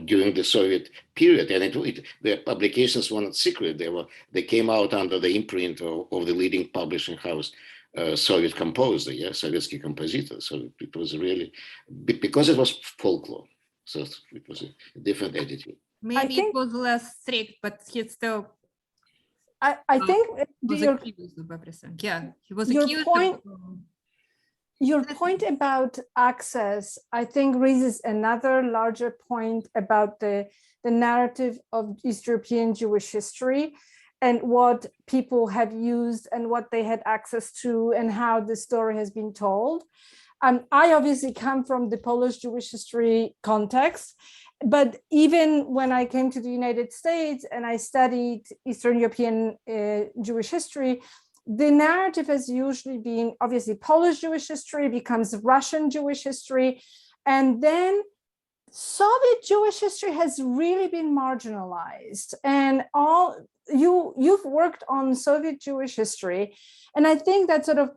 during the Soviet period, and the publications were not secret. They came out under the imprint of the leading publishing house, Soviet composer, yeah, Sovietsky compositor. So it was really, because it was folklore, so it was a different attitude. Maybe it was less strict, but he still. I think he was your point about access, I think, raises another larger point about the narrative of East European Jewish history and what people have used and what they had access to and how the story has been told. I obviously come from the Polish Jewish history context, but even when I came to the United States and I studied Eastern European Jewish history, the narrative has usually been obviously Polish Jewish history becomes Russian Jewish history. And then Soviet Jewish history has really been marginalized, and you've worked on Soviet Jewish history, and I think that sort of,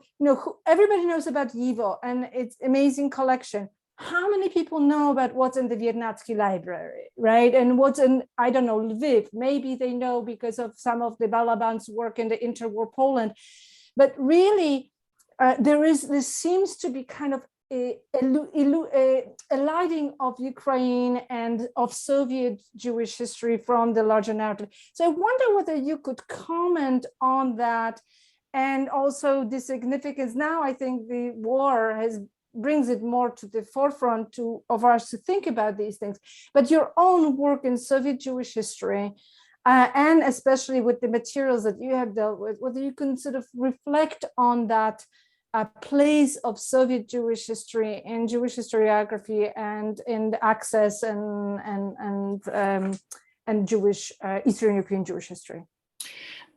everybody knows about YIVO and its amazing collection. How many people know about what's in the Vernadsky library, right? And what's in, I don't know, Lviv? Maybe they know because of some of the Balaban's work in the interwar Poland, but really, there seems to be kind of a lighting of Ukraine and of Soviet Jewish history from the larger narrative. So I wonder whether you could comment on that, and also the significance. Now I think the war brings it more to the forefront of us to think about these things. But your own work in Soviet Jewish history, and especially with the materials that you have dealt with, whether you can sort of reflect on that place of Soviet Jewish history in Jewish historiography and in the access and Jewish Eastern European Jewish history.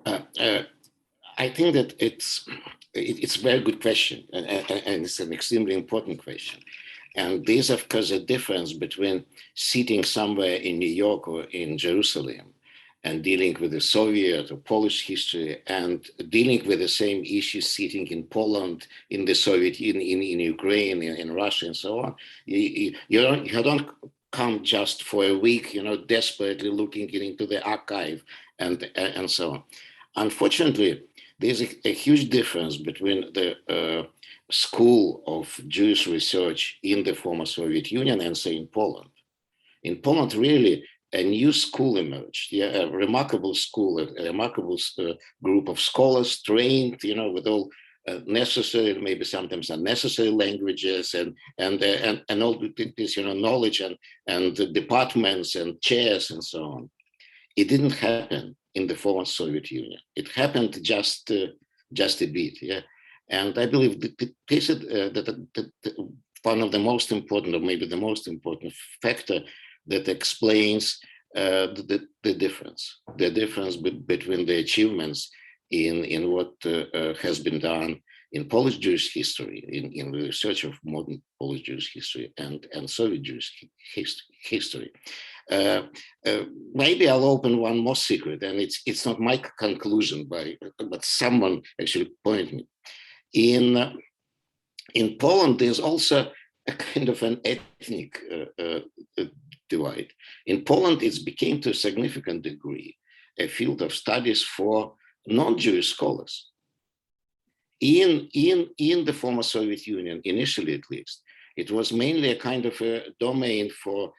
I think that it's a very good question, and it's an extremely important question. And there's, of course, a difference between sitting somewhere in New York or in Jerusalem and dealing with the Soviet or Polish history, and dealing with the same issues sitting in Poland, in the Soviet, in Ukraine, in Russia, and so on. You don't come just for a week, desperately looking into the archive and so on. Unfortunately, there's a huge difference between the school of Jewish research in the former Soviet Union and, say, in Poland. In Poland, really, a new school emerged, a remarkable school, a remarkable group of scholars trained, with all necessary, maybe sometimes unnecessary languages and all this, knowledge and departments and chairs and so on. It didn't happen in the former Soviet Union. It happened just a bit, yeah. And I believe that one of the most important, or maybe the most important factor that explains the difference between the achievements in what has been done in Polish Jewish history, in the research of modern Polish Jewish history and Soviet Jewish history. Maybe I'll open one more secret, and it's not my conclusion, but someone actually pointed me. In Poland, there's also a kind of an ethnic divide. In Poland, it became to a significant degree a field of studies for non-Jewish scholars. In the former Soviet Union, initially at least, it was mainly a kind of a domain for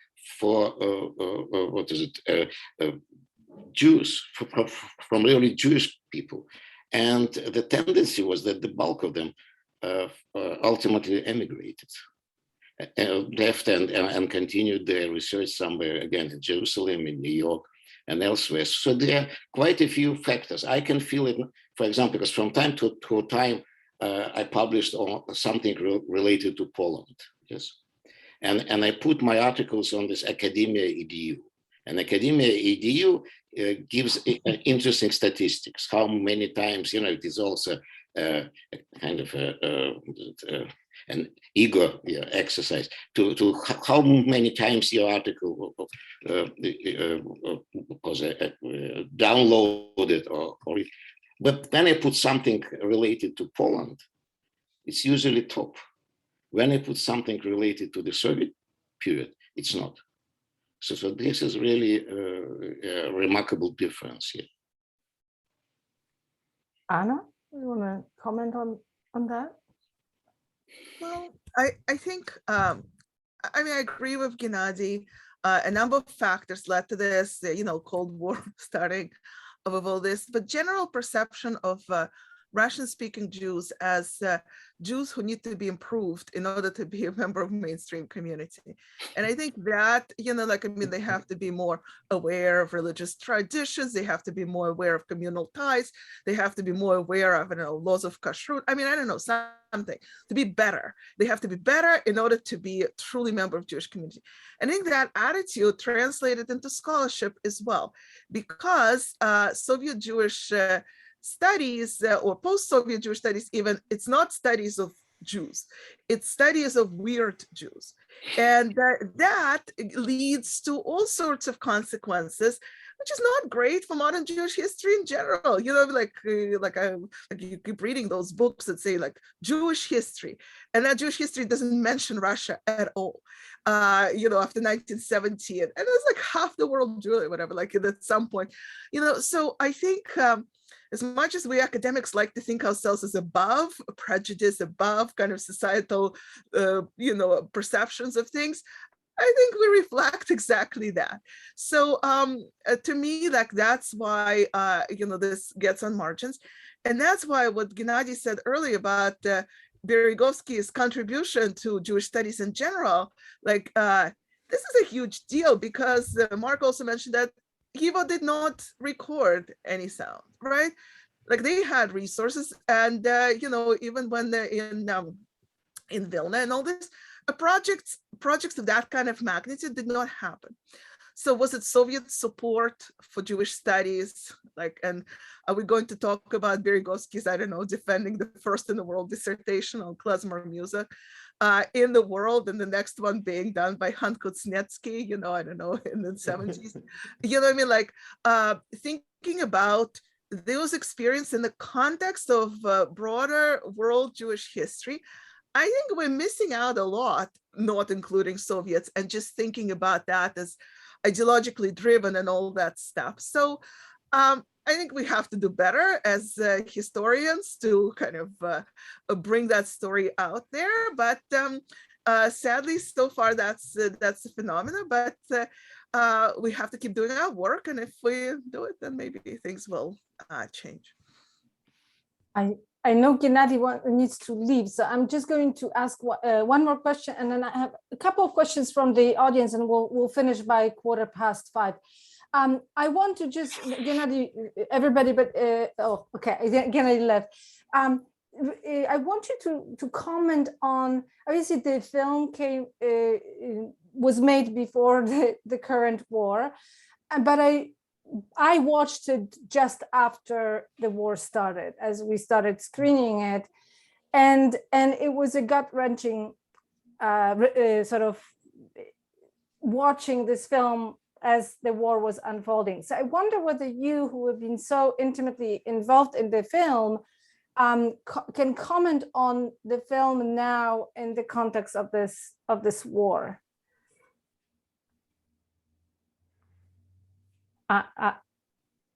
Jews, from really Jewish people. And the tendency was that the bulk of them ultimately emigrated, left and continued their research somewhere, again, in Jerusalem, in New York, and elsewhere. So there are quite a few factors. I can feel it, for example, because from time to time, I published on something related to Poland, yes? And I put my articles on this Academia Edu. And Academia Edu gives interesting statistics, how many times, it is also kind of an ego exercise to how many times your article was downloaded but when I put something related to Poland, it's usually top. When I put something related to the Soviet period, it's not. So this is really a remarkable difference here. Anna, you want to comment on that? Well, I think, I agree with Gennady. A number of factors led to this, Cold War starting of all this, but general perception of Russian-speaking Jews as Jews who need to be improved in order to be a member of mainstream community. And I think that, they have to be more aware of religious traditions. They have to be more aware of communal ties. They have to be more aware of, laws of kashrut. Something to be better. They have to be better in order to be a truly member of Jewish community. And I think that attitude translated into scholarship as well, because Soviet Jewish studies or post-Soviet Jewish studies, even, it's not studies of Jews. It's studies of weird Jews. And that leads to all sorts of consequences, which is not great for modern Jewish history in general. You know, like you keep reading those books that say like Jewish history, and that Jewish history doesn't mention Russia at all. You know, after 1917, and it's like half the world Jew, whatever, like at some point, you know. So I think as much as we academics like to think ourselves as above prejudice, above kind of societal, you know, perceptions of things, I think we reflect exactly that. So to me, like that's why, you know, this gets on margins. And that's why what Gennady said earlier about Beregovsky's contribution to Jewish studies in general, like this is a huge deal, because Mark also mentioned that Kiva did not record any sound, right? Like they had resources, and you know, even when they're in Vilna and all this, projects of that kind of magnitude did not happen. So was it Soviet support for Jewish studies? Like, and are we going to talk about Beregovsky's, I don't know, defending the first in the world dissertation on klezmer music in the world, and the next one being done by Han Kuznetsky, you know, I don't know, in the 70s. You know what I mean? Like thinking about those experiences in the context of broader world Jewish history, I think we're missing out a lot, not including Soviets, and just thinking about that as ideologically driven and all that stuff. So I think we have to do better as historians to kind of bring that story out there. But sadly, so far that's a phenomenon. But we have to keep doing our work, and if we do it, then maybe things will change. I know Gennady needs to leave, so I'm just going to ask one more question, and then I have a couple of questions from the audience, and we'll finish by 5:15. I want to just, Gennady, everybody, but oh, okay, Gennady left. I want you to comment on, obviously the film was made before the current war, but I watched it just after the war started, as we started screening it, and it was a gut-wrenching sort of watching this film as the war was unfolding. So I wonder whether you, who have been so intimately involved in the film, can comment on the film now in the context of this war.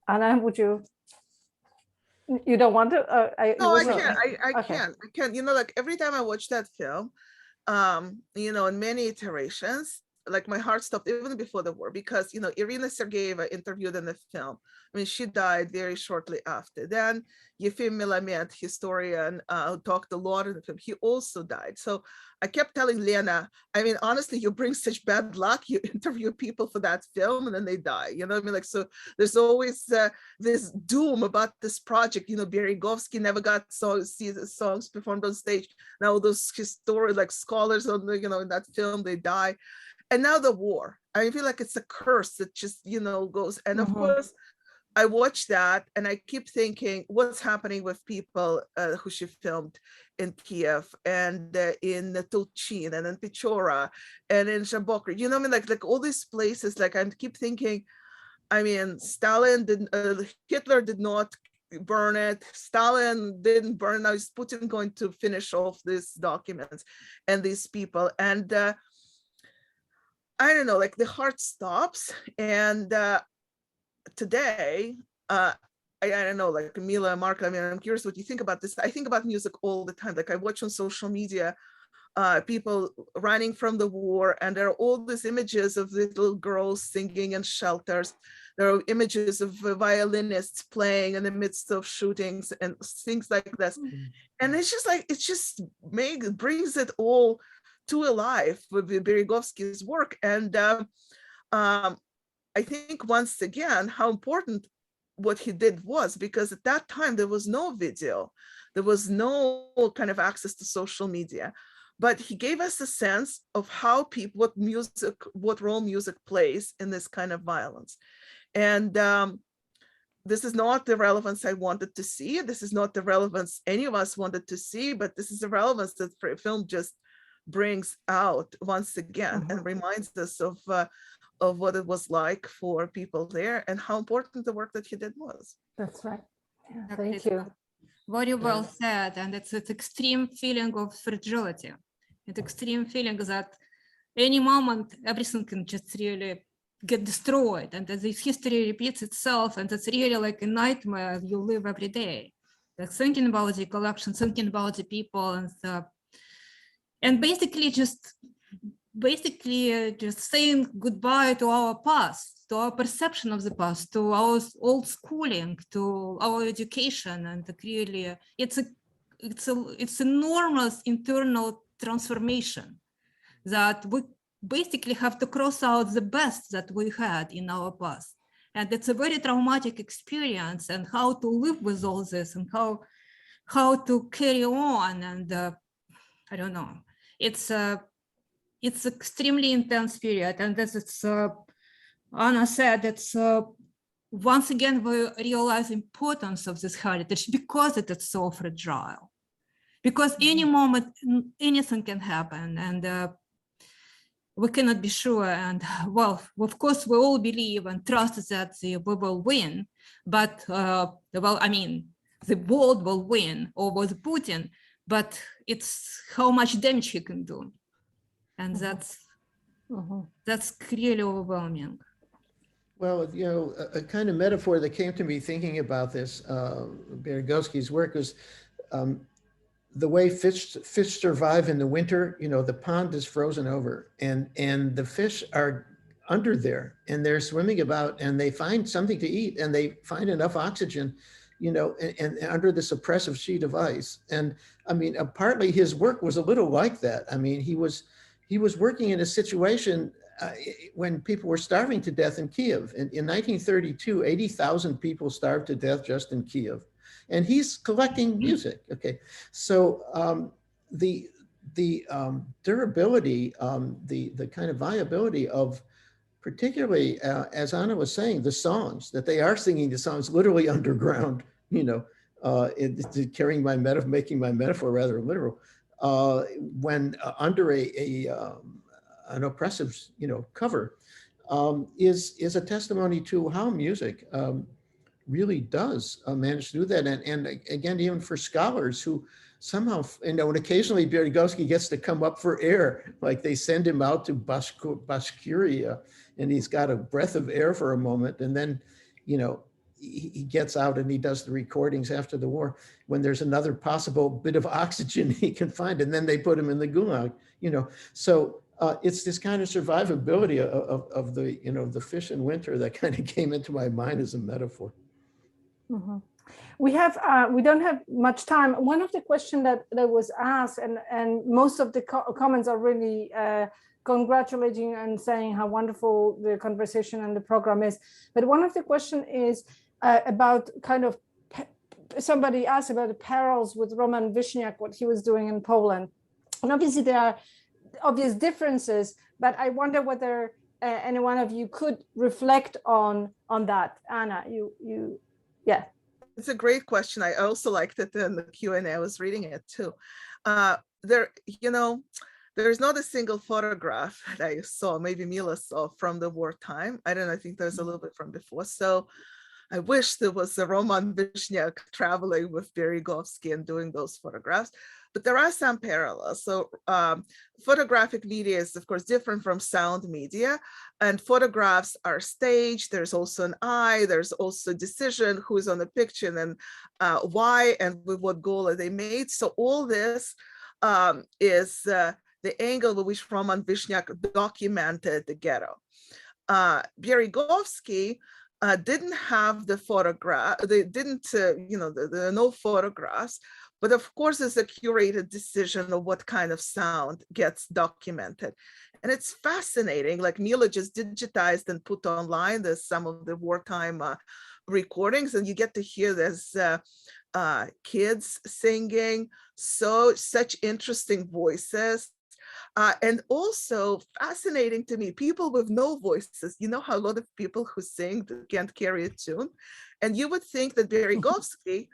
Anna, would you don't want to? No, I can. I can. You know, like every time I watch that film, you know, in many iterations, like my heart stopped even before the war, because, you know, Irina Sergeyeva interviewed in the film. I mean, she died very shortly after. Then Yefim Melamed, historian, who talked a lot in the film, he also died. So I kept telling Lena, I mean, honestly, you bring such bad luck. You interview people for that film and then they die. You know what I mean? Like, so there's always this doom about this project. You know, Beregovsky never got see the songs performed on stage. Now those historic, like scholars on the, you know, in that film, they die. And now the war. I feel like it's a curse that just, you know, goes. And of course, I watch that and I keep thinking, what's happening with people who she filmed in Kiev and in Tulchin and in Pechora and in Zhabokry, you know what I mean? Like all these places, like I keep thinking, I mean, Hitler did not burn it. Stalin didn't burn it. Now is Putin going to finish off these documents and these people? And I don't know, like the heart stops. And today, I don't know, like Mila, Mark, I mean, I'm curious what you think about this. I think about music all the time. Like I watch on social media, people running from the war, and there are all these images of little girls singing in shelters. There are images of violinists playing in the midst of shootings and things like this. And it's just like, it just brings it all to alive with Beregovsky's work. And I think once again, how important what he did was, because at that time there was no video, there was no kind of access to social media, but he gave us a sense of how people, what role music plays in this kind of violence. And this is not the relevance I wanted to see. This is not the relevance any of us wanted to see, but this is the relevance that the film just brings out once again and reminds us of what it was like for people there and how important the work that he did was. That's right. Yeah, Exactly. thank you. Very well said, and it's an extreme feeling of fragility, an extreme feeling that any moment everything can just really get destroyed, and that this history repeats itself, and it's really like a nightmare you live every day. Like thinking about the collection, thinking about the people, and stuff, and basically just saying goodbye to our past, to our perception of the past, to our old schooling, to our education, and really, it's enormous internal transformation that we basically have to cross out the best that we had in our past. And it's a very traumatic experience, and how to live with all this and how to carry on. And I don't know, it's extremely intense period. And as it's Anna said, it's once again we realize the importance of this heritage because it is so fragile, because any moment anything can happen, and we cannot be sure. And well, of course, we all believe and trust that we will win, but well, I mean, the world will win over the Putin, but it's how much damage he can do, and that's really overwhelming. Well, you know, a kind of metaphor that came to me thinking about this, Beregovsky's work, was the way fish survive in the winter. You know, the pond is frozen over, and the fish are under there, and they're swimming about, and they find something to eat, and they find enough oxygen, you know, and under this oppressive sheet of ice. And I mean, partly his work was a little like that. I mean, he was working in a situation when people were starving to death in Kiev. In 1932, 80,000 people starved to death just in Kiev. And he's collecting music. Okay, so the durability, the kind of viability of, particularly as Anna was saying, the songs that they are singing, the songs literally underground. You know, carrying my making my metaphor rather literal. When under an oppressive, you know, cover, is a testimony to how music really does manage to do that. And again, even for scholars who somehow, you know, and occasionally Beregovsky gets to come up for air, like they send him out to Bashkiria, and he's got a breath of air for a moment, and then, you know, he gets out and he does the recordings after the war when there's another possible bit of oxygen he can find, and then they put him in the gulag, you know. So it's this kind of survivability of the, you know, the fish in winter that kind of came into my mind as a metaphor. We don't have much time. One of the questions that was asked, and most of the comments are really congratulating and saying how wonderful the conversation and the program is. But one of the questions is about kind of, somebody asked about the parallels with Roman Vishniak, what he was doing in Poland. And obviously there are obvious differences, but I wonder whether any one of you could reflect on that. Anna, yeah. It's a great question. I also liked it in the Q&A. I was reading it too. There, you know, there's not a single photograph that I saw, maybe Mila saw, from the wartime. I don't know, I think there's a little bit from before. So I wish there was a Roman Vishniak traveling with Beregovsky and doing those photographs, but there are some parallels. So photographic media is, of course, different from sound media, and photographs are staged. There's also an eye, there's also decision, who's on the picture and why and with what goal are they made. So all this is the angle with which Roman Vishniak documented the ghetto. Beregovsky didn't have the photograph, they didn't, you know, there are no photographs, but of course it's a curated decision of what kind of sound gets documented. And it's fascinating, like Mila just digitized and put online, there's some of the wartime recordings, and you get to hear there's kids singing, such interesting voices. And also fascinating to me, people with no voices. You know how a lot of people who sing can't carry a tune, And you would think that Beregovsky,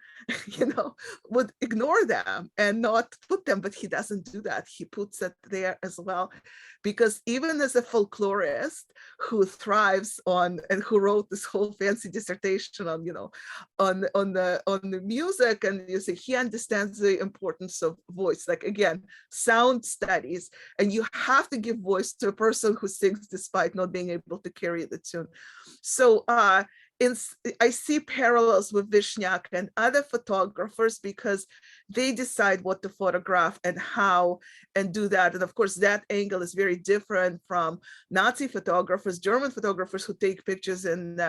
would ignore them and not put them, but he doesn't do that. He puts it there as well, because even as a folklorist who thrives on and who wrote this whole fancy dissertation on, on the music, and you see, he understands the importance of voice, like again, sound studies, and you have to give voice to a person who sings despite not being able to carry the tune. So I see parallels with Vishniak and other photographers, because they decide what to photograph and how, and do that. And of course, that angle is very different from Nazi photographers, German photographers who take pictures in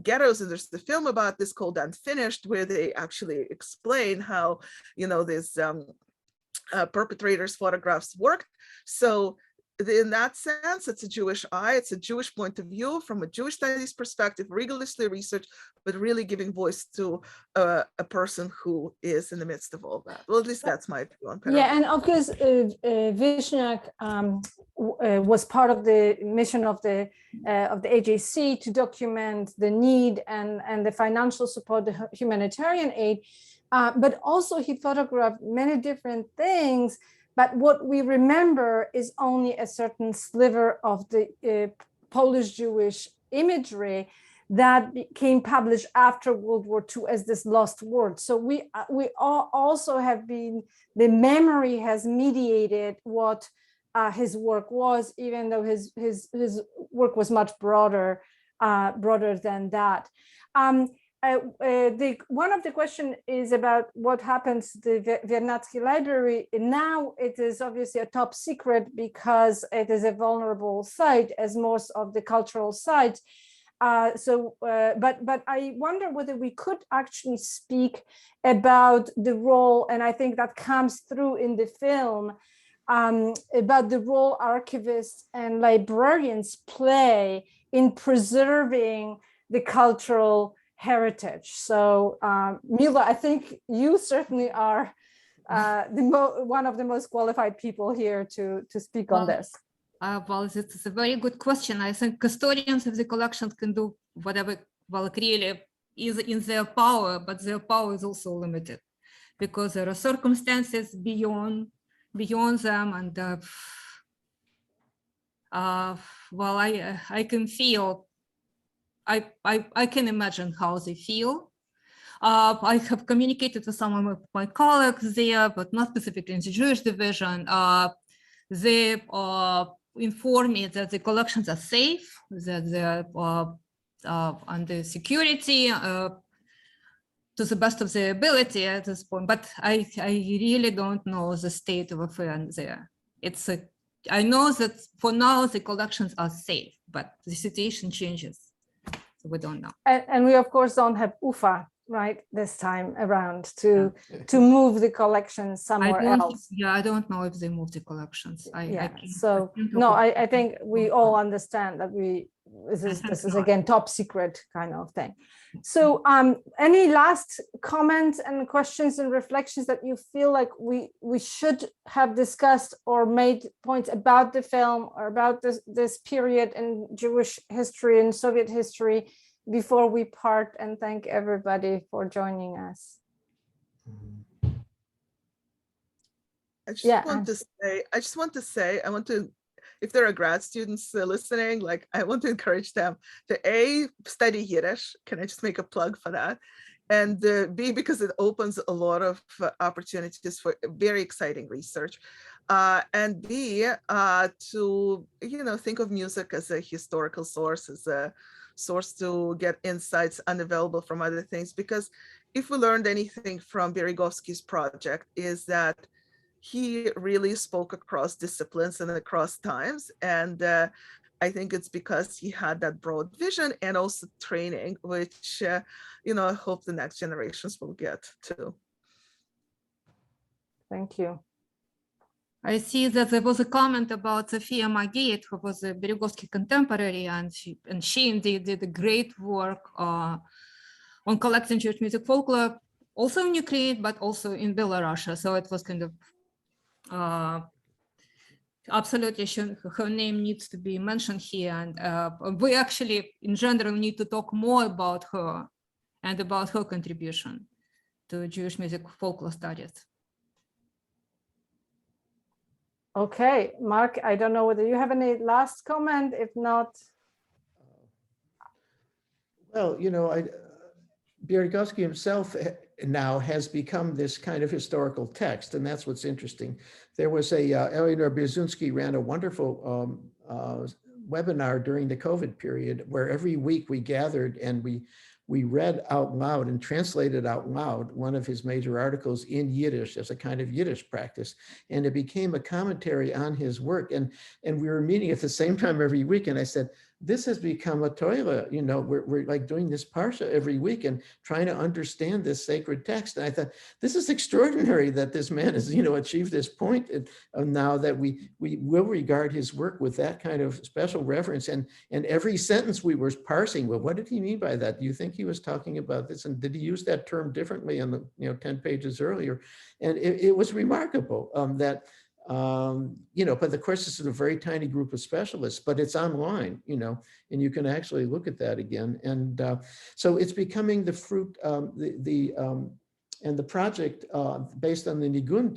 ghettos. And there's the film about this called Unfinished, where they actually explain how, these perpetrators' photographs worked. So in that sense, it's a Jewish eye, it's a Jewish point of view from a Jewish studies perspective, rigorously researched, but really giving voice to a person who is in the midst of all that. Well, at least that's my view on Beregovsky. Yeah, and of course, Vishniak was part of the mission of the AJC to document the need and the financial support, the humanitarian aid, but also he photographed many different things. But what we remember is only a certain sliver of the Polish Jewish imagery that became published after World War II as this lost word. So we all also have been, the memory has mediated what his work was, even though his work was much broader than that. One of the question is about what happens to the Vernadsky Library. Now it is obviously a top secret because it is a vulnerable site, as most of the cultural sites. But I wonder whether we could actually speak about the role, and I think that comes through in the film, about the role archivists and librarians play in preserving the cultural heritage. So Mila, I think you certainly are one of the most qualified people here to speak on this. Well, it's a very good question. I think custodians of the collections can do whatever, well, really is in their power, but their power is also limited because there are circumstances beyond them, and well, I can feel. I can imagine how they feel. I have communicated with some of my colleagues there, but not specifically in the Jewish division. They inform me that the collections are safe, that they're under security to the best of their ability at this point. But I really don't know the state of affairs there. I know that for now the collections are safe, but the situation changes. We don't know, and we of course don't have UFA right this time around to move the collections somewhere else. I don't know if they move the collections. I think we all understand that this is again top secret kind of thing. So any last comments and questions and reflections that you feel like we should have discussed or made points about the film or about this period in Jewish history and Soviet history before we part, and thank everybody for joining us? I just want to say, if there are grad students listening, like I want to encourage them to study Yiddish. Can I just make a plug for that? And B, because it opens a lot of opportunities for very exciting research. And B, to think of music as a historical source, as a source to get insights unavailable from other things. Because if we learned anything from Beregovsky's project, is that he really spoke across disciplines and across times. And I think it's because he had that broad vision and also training, which, I hope the next generations will get too. Thank you. I see that there was a comment about Sofia Magid, who was a Beregovsky contemporary, and she indeed did a great work on collecting Jewish music folklore, also in Ukraine, but also in Belarus. So it was kind of absolutely, her name needs to be mentioned here. And we actually, in general, need to talk more about her and about her contribution to Jewish music folklore studies. Okay, Mark, I don't know whether you have any last comment. If not, well, you know, Beregovsky himself now has become this kind of historical text, and that's what's interesting. There was Eleanor Bierzynski ran a wonderful webinar during the COVID period where every week we gathered and we read out loud and translated out loud one of his major articles in Yiddish as a kind of Yiddish practice. And it became a commentary on his work. And we were meeting at the same time every week. And I said, this has become a toilet, you know, we're like doing this parsha every week and trying to understand this sacred text. And I thought, this is extraordinary that this man has, you know, achieved this point now that we will regard his work with that kind of special reverence. And every sentence we were parsing, well, what did he mean by that? Do you think he was talking about this? And did he use that term differently on the, you know, 10 pages earlier? And it was remarkable that, you know, but of course, this is a very tiny group of specialists, but it's online, you know, and you can actually look at that again. And so it's becoming the fruit, and the project based on the Nigun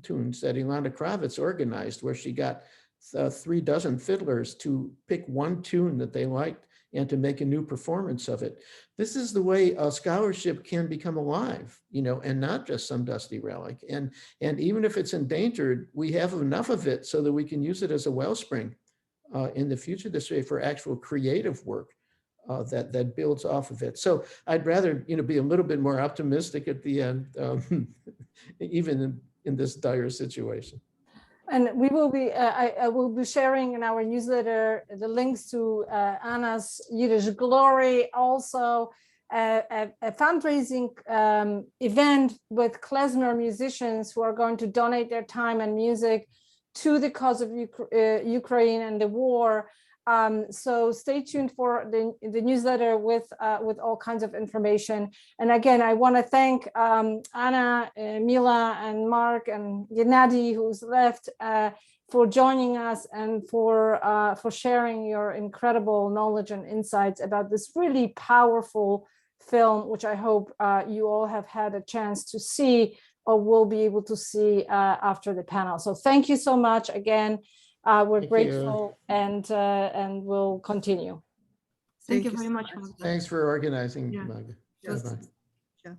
tunes that Ilana Kravitz organized, where she got 36 fiddlers to pick one tune that they liked and to make a new performance of it. This is the way scholarship can become alive, you know, and not just some dusty relic. And even if it's endangered, we have enough of it so that we can use it as a wellspring in the future this way for actual creative work that builds off of it. So I'd rather, you know, be a little bit more optimistic at the end, even in this dire situation. and we will be, I will be sharing in our newsletter the links to Anna's Yiddish Glory, also a fundraising event with klezmer musicians who are going to donate their time and music to the cause of Ukraine and the war. So stay tuned for the newsletter with all kinds of information. And again, I want to thank Anna, Mila, and Mark, and Gennady, who's left, for joining us and for sharing your incredible knowledge and insights about this really powerful film, which I hope you all have had a chance to see or will be able to see after the panel. So thank you so much again. We're grateful and we'll continue. Thank you very much. Thanks for organizing, Yeah. Magda. Yes. Bye-bye. Yeah.